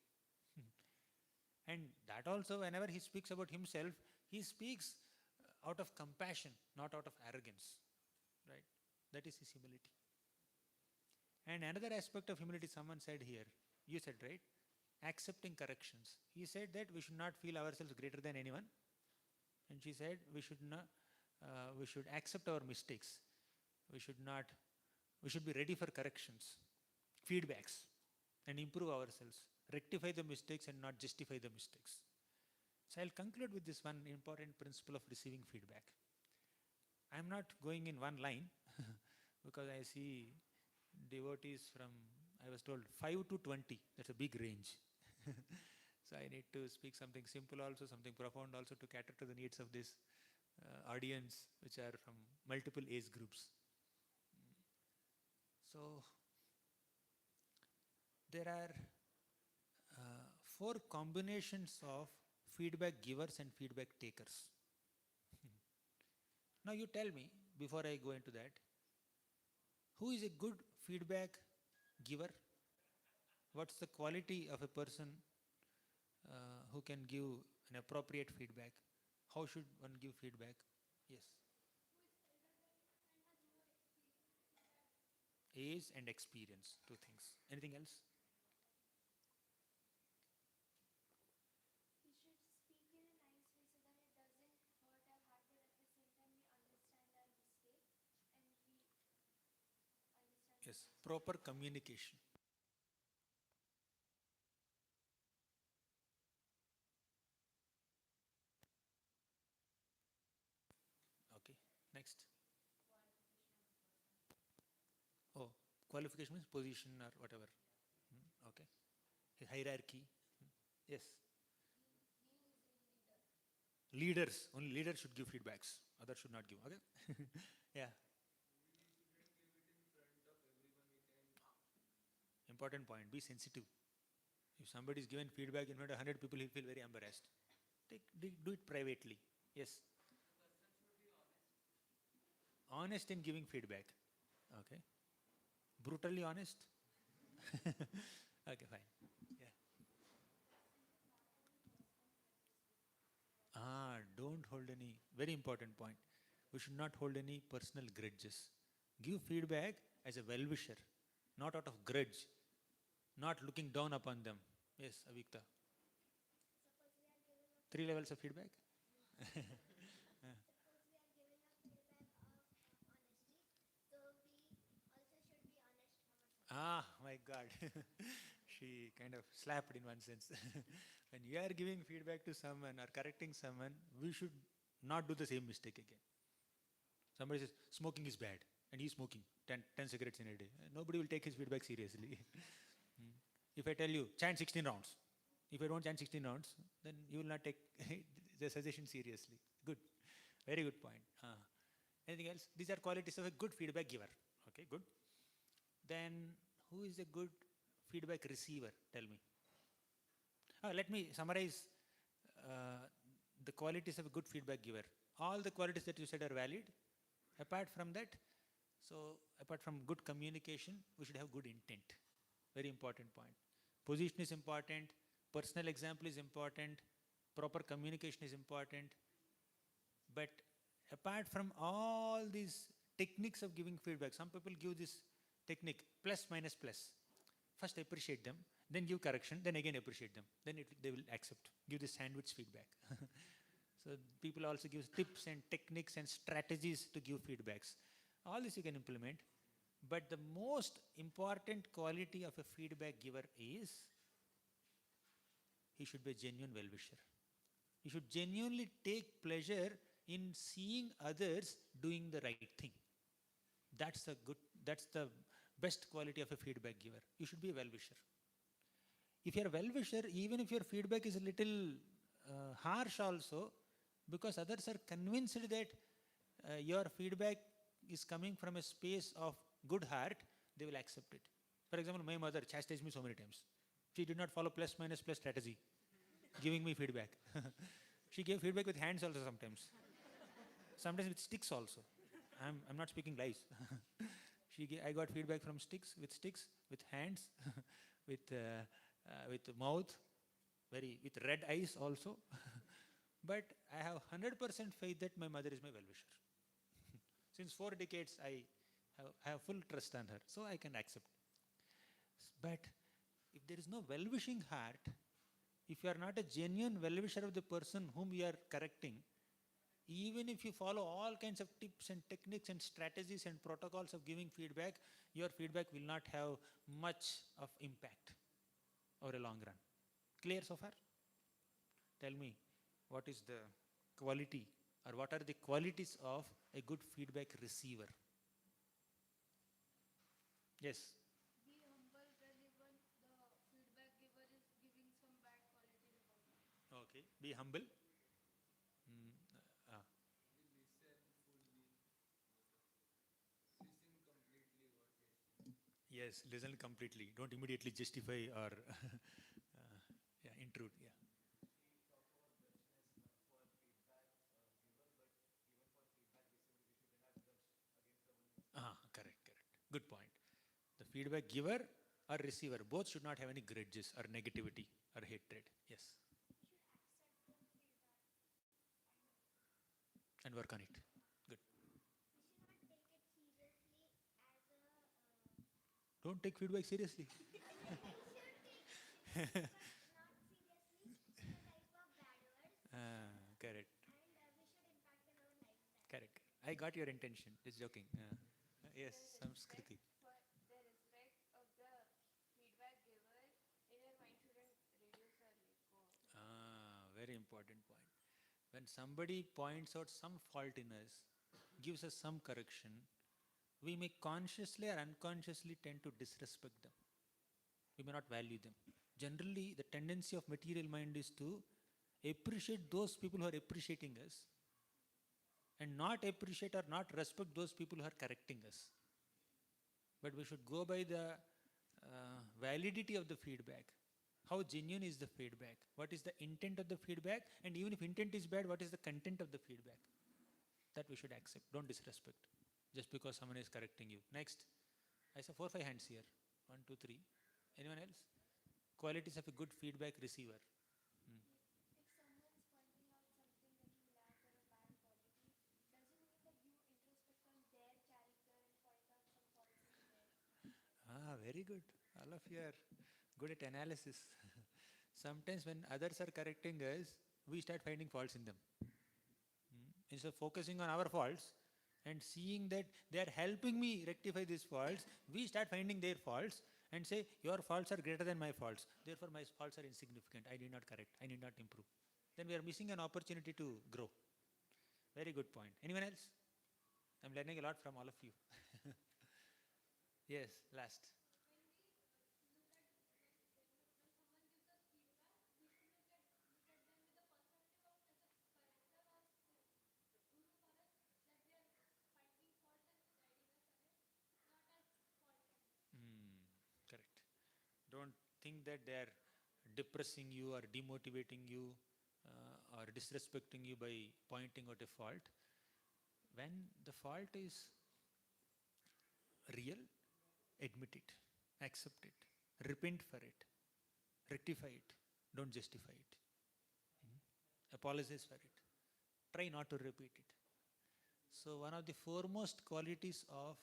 And that also, whenever he speaks about himself, he speaks out of compassion, not out of arrogance. Right? That is his humility. And another aspect of humility someone said here, you said, right? Accepting corrections. He said that we should not feel ourselves greater than anyone. And she said we should not, we should accept our mistakes. We should be ready for corrections, feedbacks, and improve ourselves. Rectify the mistakes and not justify the mistakes. So I'll conclude with this one important principle of receiving feedback. I'm not going in one line because I see devotees from, I was told, 5 to 20. That's a big range. So I need to speak something simple also, something profound also to cater to the needs of this audience, which are from multiple age groups. So there are 4 combinations of feedback givers and feedback takers. Now you tell me, before I go into that, who is a good feedback giver? What's the quality of a person who can give an appropriate feedback? How should one give feedback? Yes. Age and experience, 2 things. Anything else? He should speak in a nice way so that it doesn't hurt our heart, but at the same time we understand our mistake and we understand. Yes, proper communication. Okay, next. Oh, qualification means position or whatever. Okay. Hierarchy. Yes. Leaders. Only leaders should give feedbacks. Others should not give. Okay. Yeah. Important point. Be sensitive. If somebody is given feedback in front of 100 people, he'll feel very embarrassed. Do it privately. Yes. Honest in giving feedback. Okay. Brutally honest. Okay, fine. Yeah. Don't hold any, very important point. We should not hold any personal grudges. Give feedback as a well-wisher, not out of grudge, not looking down upon them. Yes, Avikta. 3 levels of feedback? My God. She kind of slapped in one sense. When you are giving feedback to someone or correcting someone, we should not do the same mistake again. Somebody says, smoking is bad, and he's smoking 10 cigarettes in a day. Nobody will take his feedback seriously. If I tell you, chant 16 rounds. If I don't chant 16 rounds, then you will not take the suggestion seriously. Good. Very good point. Anything else? These are qualities of a good feedback giver. Okay, good. Then who is a good feedback receiver? Tell me. Let me summarize the qualities of a good feedback giver. All the qualities that you said are valid. Apart from that, so apart from good communication, we should have good intent. Very important point. Position is important, personal example is important, proper communication is important. But apart from all these techniques of giving feedback, some people give this technique plus minus plus. First appreciate them, then give correction, then again appreciate them. Then they will accept. Give the sandwich feedback. So people also give tips and techniques and strategies to give feedbacks. All this you can implement. But the most important quality of a feedback giver is he should be a genuine well-wisher. He should genuinely take pleasure in seeing others doing the right thing. That's the best quality of a feedback giver. You should be a well-wisher. If you're a well-wisher, even if your feedback is a little harsh also, because others are convinced that your feedback is coming from a space of good heart, they will accept it. For example, my mother chastised me so many times. She did not follow plus minus plus strategy, giving me feedback. She gave feedback with hands also sometimes. Sometimes with sticks also. I'm not speaking lies. I got feedback from sticks, with hands, with mouth, with red eyes also. But I have 100% faith that my mother is my well-wisher. Since 4 decades, I have full trust on her, so I can accept. But if there is no well-wishing heart, if you are not a genuine well-wisher of the person whom you are correcting, even if you follow all kinds of tips and techniques and strategies and protocols of giving feedback, your feedback will not have much of impact over a long run. Clear so far? Tell me, what is the quality or what are the qualities of a good feedback receiver? Yes? Be humble when even the feedback giver is giving some bad qualities about you. Okay, be humble. Yes, listen completely. Don't immediately justify or intrude. Yeah. Correct. Good point. The feedback giver or receiver, both should not have any grudges or negativity or hatred. Yes. And work on it. Good. Don't take feedback seriously. Correct. Correct. I got your intention. Just joking. Yes, Samskriti. For the respect of the feedback giver, in your mind shouldn't reduce or go. Very important point. When somebody points out some fault in us, gives us some correction, we may consciously or unconsciously tend to disrespect them. We may not value them. Generally, the tendency of material mind is to appreciate those people who are appreciating us and not appreciate or not respect those people who are correcting us. But we should go by the validity of the feedback. How genuine is the feedback? What is the intent of the feedback? And even if intent is bad, what is the content of the feedback? That we should accept. Don't disrespect just because someone is correcting you. Next. I saw 4-5 hands here. 1, 2, 3. Anyone else? Qualities of a good feedback receiver. If someone's pointing out something that you lack or a bad quality, doesn't mean that you introspect on their character and point out some faults in theirs. Very good. All of you are good at analysis. Sometimes when others are correcting us, we start finding faults in them. Instead of focusing on our faults and seeing that they are helping me rectify these faults, we start finding their faults and say, your faults are greater than my faults. Therefore, my faults are insignificant. I need not correct. I need not improve. Then we are missing an opportunity to grow. Very good point. Anyone else? I'm learning a lot from all of you. Yes, last. think that they are depressing you or demotivating you or disrespecting you by pointing out a fault. When the fault is real, admit it, accept it, repent for it, rectify it, don't justify it. Apologize for it. Try not to repeat it. So one of the foremost qualities of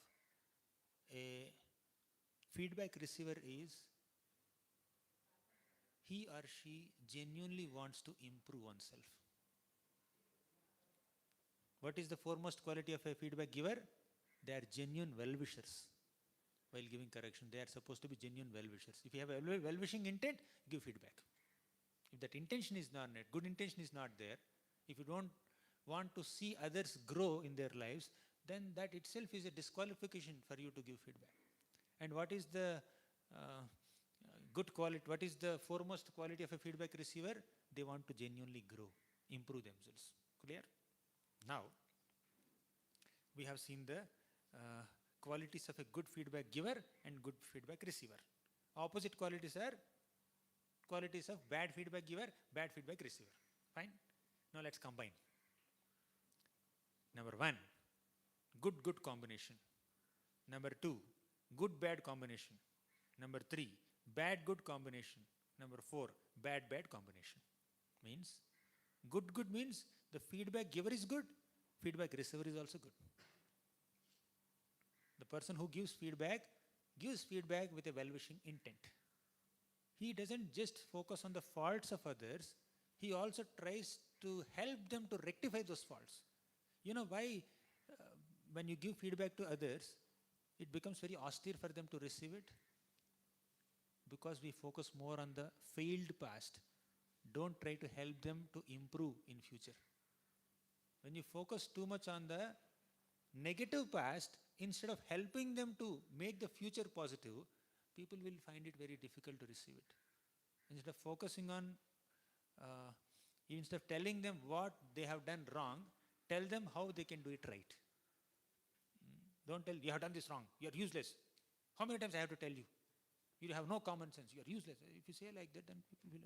a feedback receiver is he or she genuinely wants to improve oneself. What is the foremost quality of a feedback giver? They are genuine well-wishers. While giving correction, they are supposed to be genuine well-wishers. If you have a well-wishing intent, give feedback. If that intention is not met, good intention is not there, if you don't want to see others grow in their lives, then that itself is a disqualification for you to give feedback. And what is the good quality, what is the foremost quality of a feedback receiver? They want to genuinely grow, improve themselves. Clear? Now, we have seen the qualities of a good feedback giver and good feedback receiver. Opposite qualities are qualities of bad feedback giver, bad feedback receiver. Fine? Now let's combine. Number 1, good combination. Number 2, good-bad combination. Number 3, bad-good combination. Number 4, bad-bad combination. Means, good means the feedback giver is good, feedback receiver is also good. The person who gives feedback with a well-wishing intent. He doesn't just focus on the faults of others, he also tries to help them to rectify those faults. You know why when you give feedback to others, it becomes very austere for them to receive it? Because we focus more on the failed past. Don't try to help them to improve in future. When you focus too much on the negative past, instead of helping them to make the future positive, people will find it very difficult to receive it. Instead of focusing on, instead of telling them what they have done wrong, tell them how they can do it right. Don't tell, you have done this wrong, you are useless. How many times I have to tell you? You have no common sense, you are useless. If you say like that, then people will,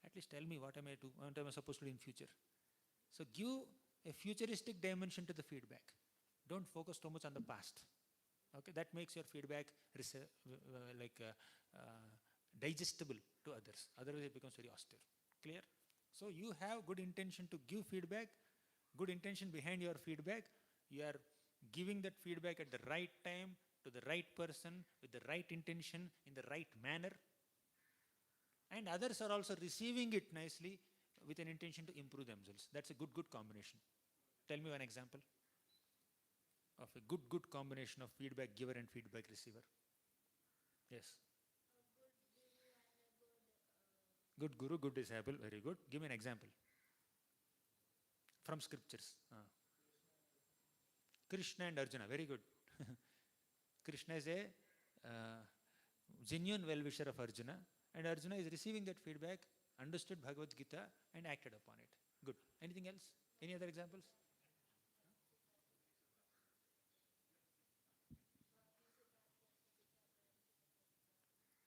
at least tell me what am I supposed to do in future. So give a futuristic dimension to the feedback. Don't focus too much on the past. Okay, that makes your feedback digestible to others. Otherwise, it becomes very austere. Clear? So you have good intention to give feedback, good intention behind your feedback. You are giving that feedback at the right time, to the right person, with the right intention, in the right manner. And others are also receiving it nicely with an intention to improve themselves. That's a good combination. Tell me one example of a good combination of feedback giver and feedback receiver. Yes. Good guru, good disciple, very good. Give me an example from scriptures. Krishna and Arjuna, very good. Krishna is a genuine well-wisher of Arjuna, and Arjuna is receiving that feedback, understood Bhagavad Gita and acted upon it. Good. Anything else? Any other examples?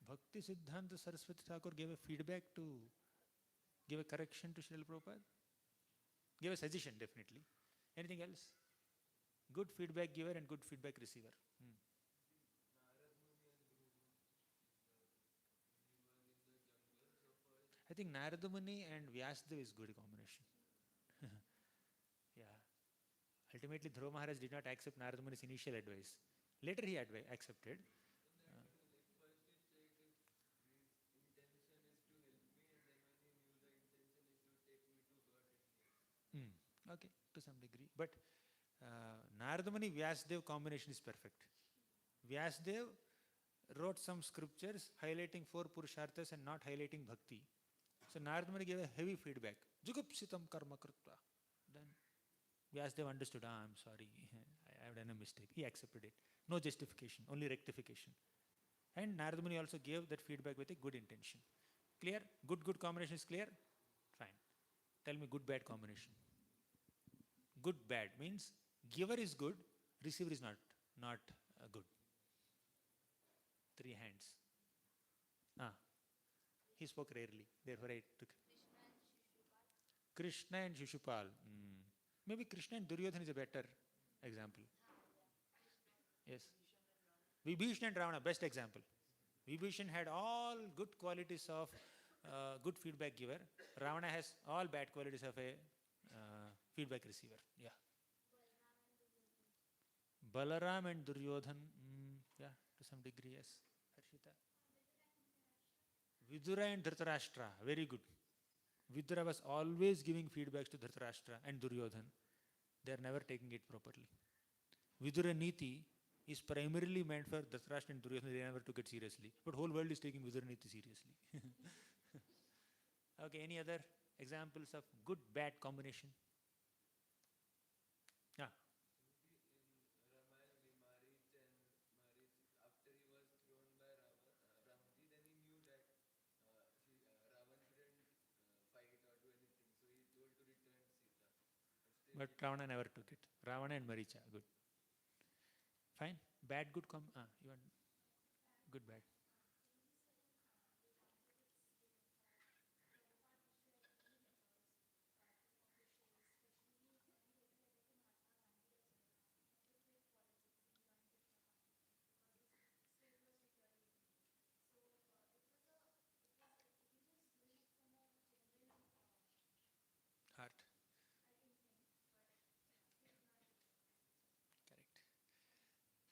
Bhaktivedanta Saraswati Thakur gave a feedback to, gave a correction to Srila Prabhupada. Gave a suggestion, definitely. Anything else? Good feedback giver and good feedback receiver. I think Narada Muni and Vyasdev is good combination. Yeah. Ultimately, Dhruva Maharaj did not accept Narada Muni's initial advice. Later he accepted. Okay, to some degree. But Narada Muni Vyasdev combination is perfect. Vyasdev wrote some scriptures highlighting 4 Purusharthas and not highlighting Bhakti. So Narada Muni gave a heavy feedback. Jugupsitam karma krutva. Then Vyasdev understood, I'm sorry, I have done a mistake. He accepted it. No justification, only rectification. And Narada Muni also gave that feedback with a good intention. Clear? Good combination is clear? Fine. Tell me good-bad combination. Good-bad means giver is good, receiver is not good. 3 hands. he spoke rarely. Therefore, I took Krishna and Shishupal. Maybe Krishna and Duryodhana is a better example. Yes. Vibhishan and Ravana, best example. Vibhishan had all good qualities of good feedback giver. Ravana has all bad qualities of a feedback receiver. Yeah. Balaram and Duryodhan, yeah, to some degree, yes. Harshita. Vidura and Dhritarashtra, very good. Vidura was always giving feedbacks to Dhritarashtra and Duryodhan. They are never taking it properly. Vidura Niti is primarily meant for Dhritarashtra and Duryodhana. They never took it seriously. But whole world is taking Vidura Niti seriously. Okay, any other examples of good bad combination? Yeah. But Ravana never took it. Ravana and Maricha, good. Fine. Bad, good, you want good, bad. Heart. Correct.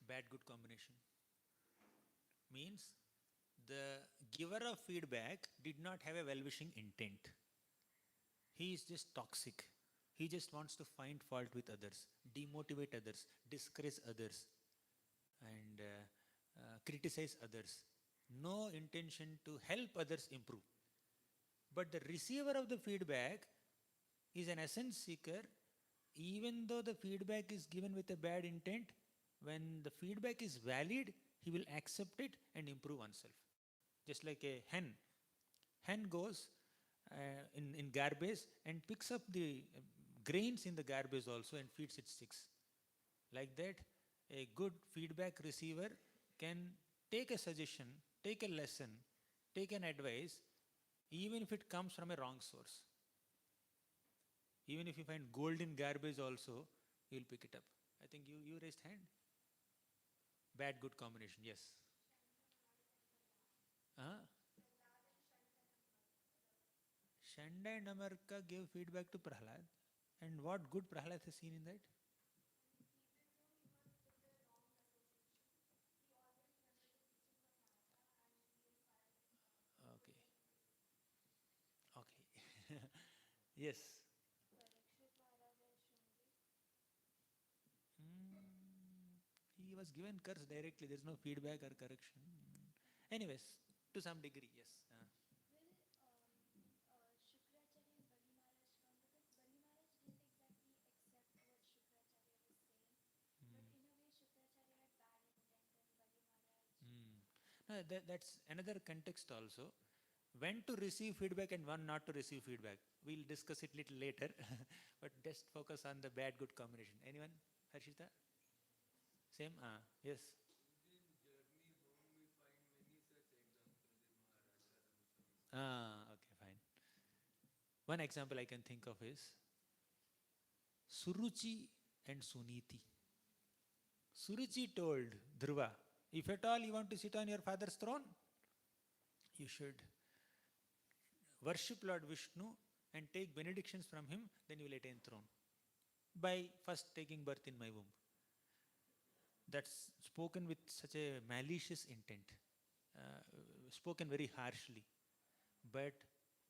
Bad, good combination. Means the giver of feedback did not have a well-wishing intent. He is just toxic. He just wants to find fault with others, demotivate others, discourage others, and criticize others. No intention to help others improve. But the receiver of the feedback is an essence seeker. Even though the feedback is given with a bad intent, when the feedback is valid, he will accept it and improve oneself. Just like a hen. Hen goes in garbage and picks up the grains in the garbage also and feeds its chicks. Like that, a good feedback receiver can take a suggestion, take a lesson, take an advice, even if it comes from a wrong source. Even if you find gold in garbage also, you'll pick it up. I think you raised hand. Bad, good combination, yes. Shanda and Amarka gave feedback to Prahlad. And what good Prahlad has seen in that? Okay. Okay. Yes. He was given curse directly. There is no feedback or correction. Anyways, to some degree, yes. No, that's another context also. When to receive feedback and when not to receive feedback. We'll discuss it little later. But just focus on the bad good combination. Anyone? Harshita? Same? Yes. Okay, fine. One example I can think of is Suruchi and Suniti. Suruchi told Dhruva, if at all you want to sit on your father's throne, you should worship Lord Vishnu and take benedictions from him, then you will attain throne. By first taking birth in my womb. That's spoken with such a malicious intent, spoken very harshly. But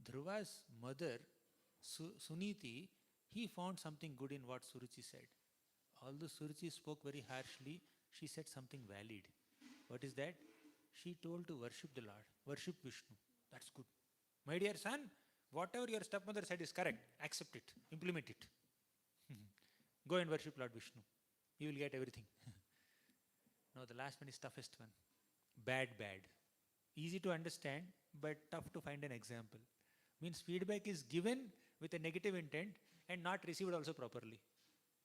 Dhruva's mother, Suniti, he found something good in what Suruchi said. Although Suruchi spoke very harshly, she said something valid. What is that? She told to worship the Lord, worship Vishnu. That's good. My dear son, whatever your stepmother said is correct. Accept it, implement it. Go and worship Lord Vishnu. You will get everything. Now the last one is toughest one. Bad. Easy to understand, but tough to find an example. Means feedback is given with a negative intent and not received also properly.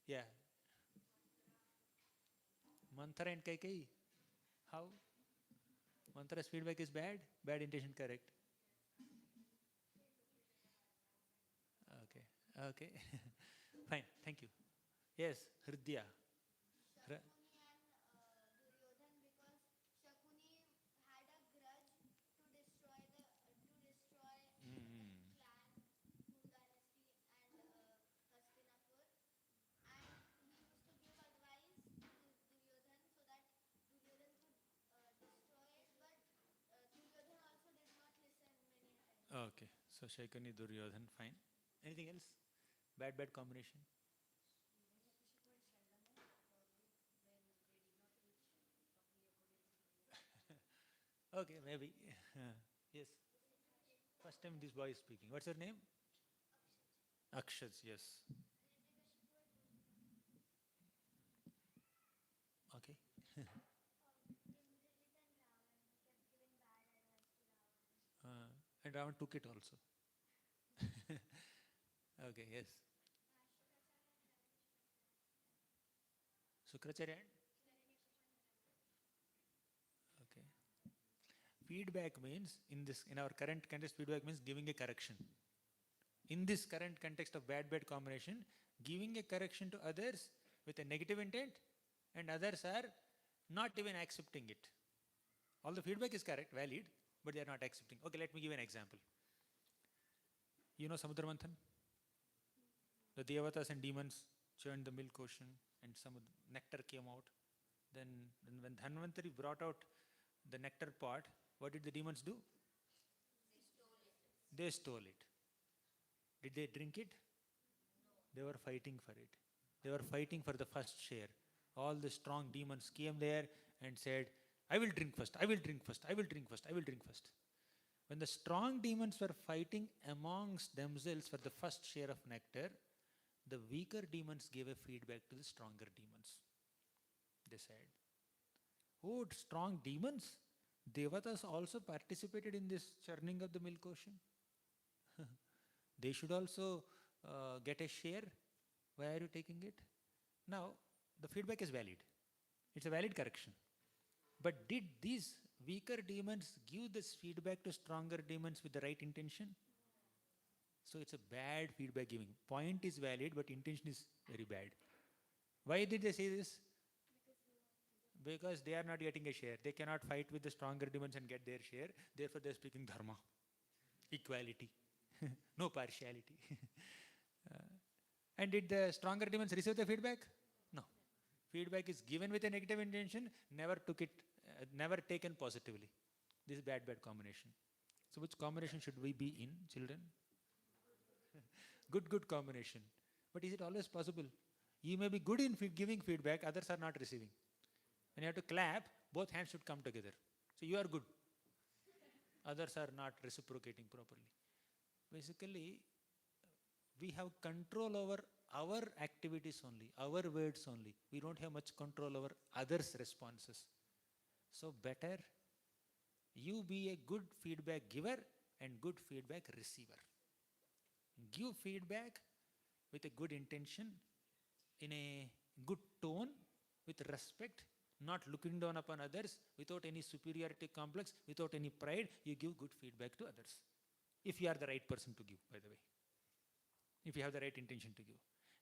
Yeah. Manthara and Kaikeyi. How? Manthara's feedback is bad, bad intention correct. Okay. Fine. Thank you. Yes, Hridya. Ra- Mm. Okay. So Shaikuni Duryodhan, fine. Anything else? Bad combination. Okay, maybe. Yes. First time this boy is speaking. What's your name? Akshaz, yes. Okay. And Ravan took it also. Okay, yes. Sukracharya. Okay. Feedback means in our current context, feedback means giving a correction. In this current context of bad combination, giving a correction to others with a negative intent, and others are not even accepting it. All the feedback is correct, valid, but they are not accepting. Okay, let me give an example. You know Samudra Manthan? The Devatas and demons churned the milk ocean and some nectar came out. Then when Dhanvantari brought out the nectar pot, what did the demons do? They stole it. Did they drink it? They were fighting for it. They were fighting for the first share. All the strong demons came there and said, I will drink first, I will drink first, I will drink first, I will drink first. When the strong demons were fighting amongst themselves for the first share of nectar, the weaker demons gave a feedback to the stronger demons. They said, oh, strong demons, Devatas also participated in this churning of the milk ocean. They should also get a share. Why are you taking it? Now, the feedback is valid. It's a valid correction. But did these weaker demons give this feedback to stronger demons with the right intention? So it's a bad feedback giving. Point is valid, but intention is very bad. Why did they say this? Because they are not getting a share. They cannot fight with the stronger demons and get their share. Therefore, they are speaking dharma, equality, no partiality. And did the stronger demons receive the feedback? No. Feedback is given with a negative intention, never taken positively. This is bad combination. So which combination should we be in, children? Good combination. But is it always possible? You may be good in giving feedback, others are not receiving. When you have to clap, both hands should come together. So you are good. Others are not reciprocating properly. Basically, we have control over our activities only, our words only. We don't have much control over others' responses. So better you be a good feedback giver and good feedback receiver. Give feedback with a good intention, in a good tone, with respect, not looking down upon others, without any superiority complex, without any pride. You give good feedback to others. If you are the right person to give, by the way. If you have the right intention to give.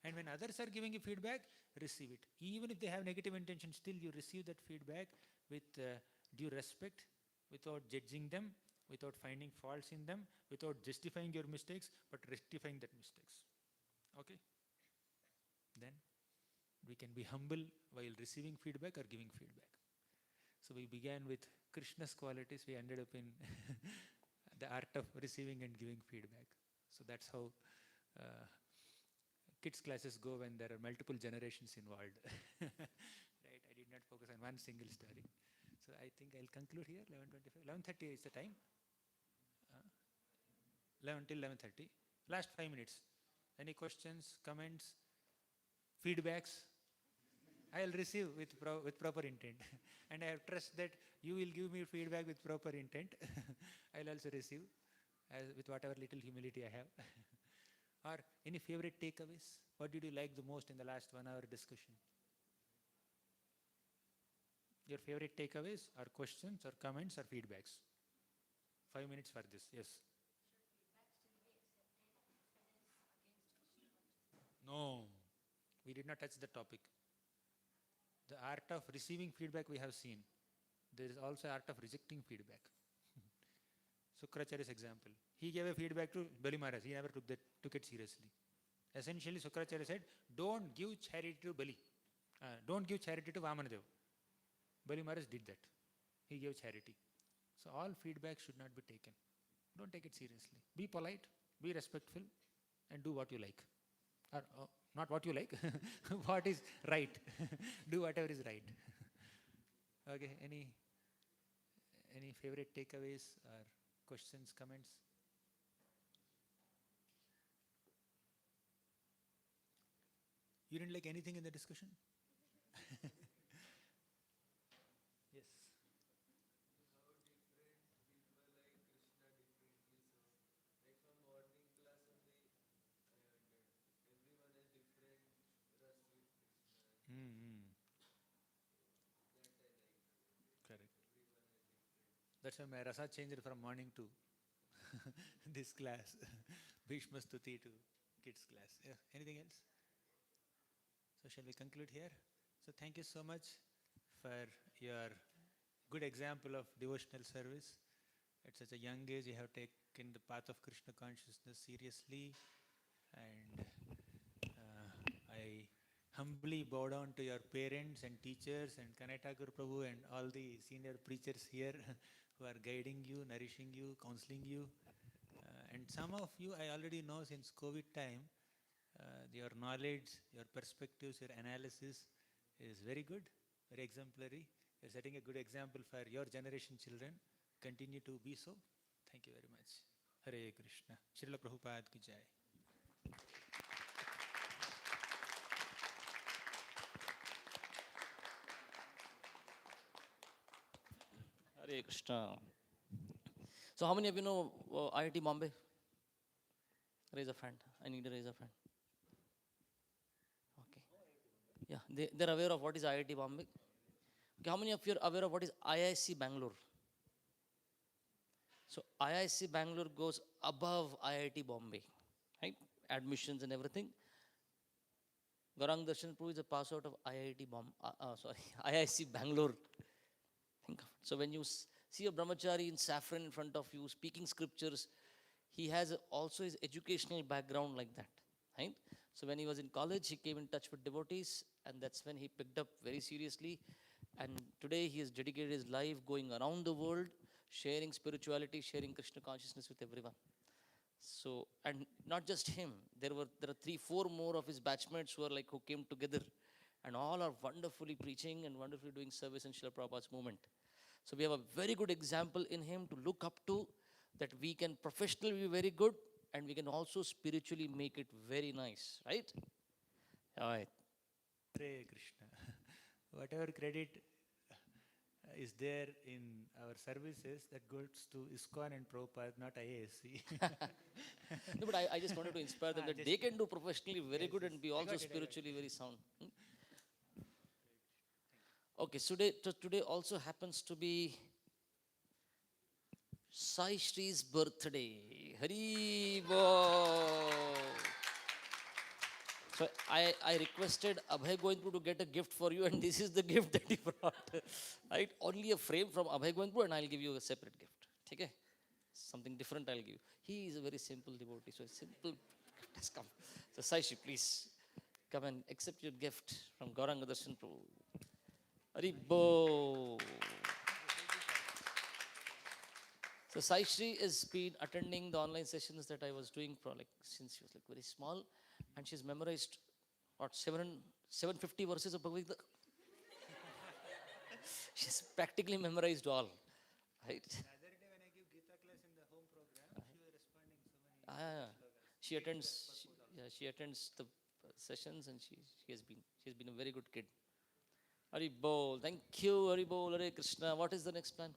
And when others are giving you feedback, receive it. Even if they have negative intention, still you receive that feedback with due respect, without judging them, without finding faults in them, without justifying your mistakes, but rectifying that mistakes. Okay? Then we can be humble while receiving feedback or giving feedback. So we began with Krishna's qualities, we ended up in the art of receiving and giving feedback. So that's how kids classes go when there are multiple generations involved. Right? I did not focus on one single story. So I think I'll conclude here, 11:25. 11:30 is the time. 11 till 11:30. Last 5 minutes. Any questions, comments, feedbacks? I'll receive with proper intent. And I have trust that you will give me feedback with proper intent. I'll also receive with whatever little humility I have. Or any favorite takeaways? What did you like the most in the last 1 hour discussion? Your favorite takeaways or questions or comments or feedbacks? 5 minutes for this, yes. No, we did not touch the topic. The art of receiving feedback we have seen. There is also art of rejecting feedback. Sukracharya's example. He gave a feedback to Bali Maharaj. He never took it seriously. Essentially, Sukracharya said, don't give charity to Bali. Don't give charity to Vamanadev. Bali Maharaj did that. He gave charity. So all feedback should not be taken. Don't take it seriously. Be polite, be respectful, and do what you like. Or not what you like, what is right. Do whatever is right. Okay, any favorite takeaways or questions, comments? You didn't like anything in the discussion? Yes. Correct. That's why my rasa changed from morning to this class, Bhishma Stuti to kids class. Yeah. Anything else? So shall we conclude here? So thank you so much for your good example of devotional service. At such a young age, you have taken the path of Krishna consciousness seriously, and I humbly bow down to your parents and teachers and Kanai Prabhu and all the senior preachers here who are guiding you, nourishing you, counseling you. And some of you I already know since COVID time. Your knowledge, your perspectives, your analysis is very good, very exemplary. You're setting a good example for your generation children. Continue to be so. Thank you very much. Hare Krishna. Srila Prabhupada ki jai. Hare Krishna. So how many of you know IIT Bombay? Raise a hand. I need to raise a hand. Okay. Yeah, they're aware of what is IIT Bombay. Okay, how many of you are aware of what is IIC Bangalore? So IIC Bangalore goes above IIT Bombay, right? Admissions and everything. Gauranga Darshan Prabhu is a pass out of IIC Bangalore. Think of it. So when you see a brahmachari in saffron in front of you speaking scriptures, he has also his educational background like that, right? So when he was in college, he came in touch with devotees, and that's when he picked up very seriously. And today he has dedicated his life going around the world, sharing spirituality, sharing Krishna consciousness with everyone. So, and not just him, there are 3-4 more of his batchmates who came together, and all are wonderfully preaching and wonderfully doing service in Srila Prabhupada's movement. So we have a very good example in him to look up to, that we can professionally be very good and we can also spiritually make it very nice, right? All right. Hare Krishna. Whatever credit is there in our services, that goes to ISKCON and Prabhupada, not IASC. No, but I just wanted to inspire them that they can do professionally very good and be also spiritually very sound. Okay, so today also happens to be Sai Shri's birthday. Hari Bo. So I requested Abhay Goindpur to get a gift for you, and this is the gift that he brought. Right? Only a frame from Abhay Goindpur, and I'll give you a separate gift. Okay? Something different I'll give you. He is a very simple devotee, so a simple gift has come. So Sai Shri, please come and accept your gift from Gauranga Darshan Prabhu. Hari Bo. So Sai Shri has been attending the online sessions that I was doing for since she was very small, and she's memorized 750 verses of Bhagavad Gita. She's practically memorized all, right? The other day when I give Gita class in the home program, she was responding so many. She attends the sessions, and she's been a very good kid. Hari Bol, thank you, Hari Bol, Hare Krishna. What is the next plan?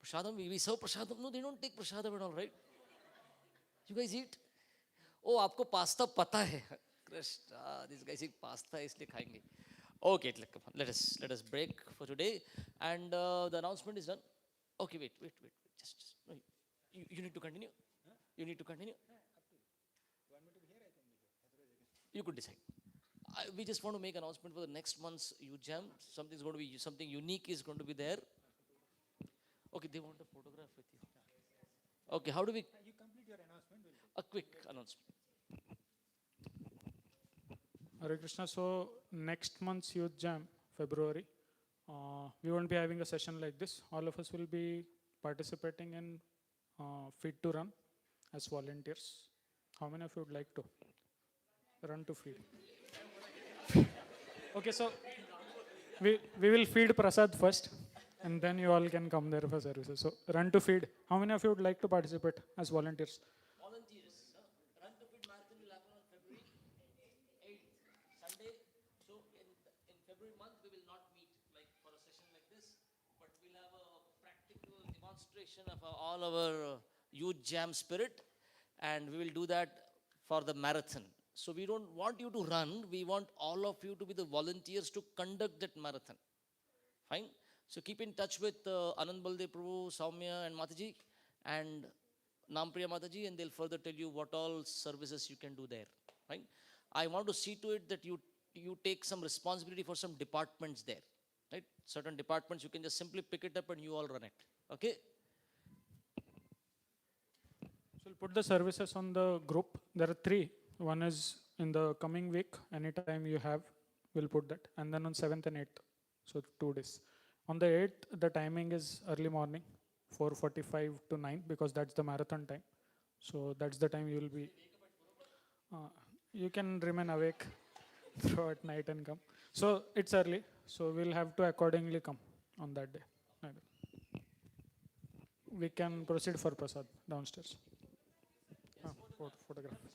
Prasadam, we serve prasadam. No, they don't take prasadam at all, right? You guys eat? Oh, आपको pasta पता है. Krishna, these guys eat pasta, इसलिए खाएंगे. Okay, let us break for today, and the announcement is done. Okay, wait. Just no, you need to continue. You need to continue. You could decide. We just want to make announcement for the next month's youth jam. Something's going to be, something unique is going to be there. Okay, they want a photograph with you. Okay, how do we? You complete your announcement. A quick announcement. Hare Krishna. So next month's youth jam, February, we won't be having a session like this. All of us will be participating in Feed to Run as volunteers. How many of you would like to run to feed? Okay, so we will feed Prasad first, and then you all can come there for services. So run to feed. How many of you would like to participate as volunteers? Volunteers. Run to Feed Marathon will happen on February 8th, Sunday. So in February month, we will not meet like for a session like this, but we'll have a practical demonstration of all our youth jam spirit, and we will do that for the marathon. So we don't want you to run, we want all of you to be the volunteers to conduct that marathon. Fine? So keep in touch with Anand Baldev Prabhu, Saumya and Mataji and Nampriya Mataji, and they'll further tell you what all services you can do there. Right? I want to see to it that you take some responsibility for some departments there. Right? Certain departments, you can just simply pick it up and you all run it. Okay? So we'll put the services on the group. There are 3. One is in the coming week, anytime you have, we'll put that. And then on 7th and 8th, so 2 days. On the 8th, the timing is early morning, 4:45 to 9, because that's the marathon time. So that's the time you will be, you can remain awake throughout night and come. So it's early, so we'll have to accordingly come on that day. We can proceed for Prasad downstairs. Photograph.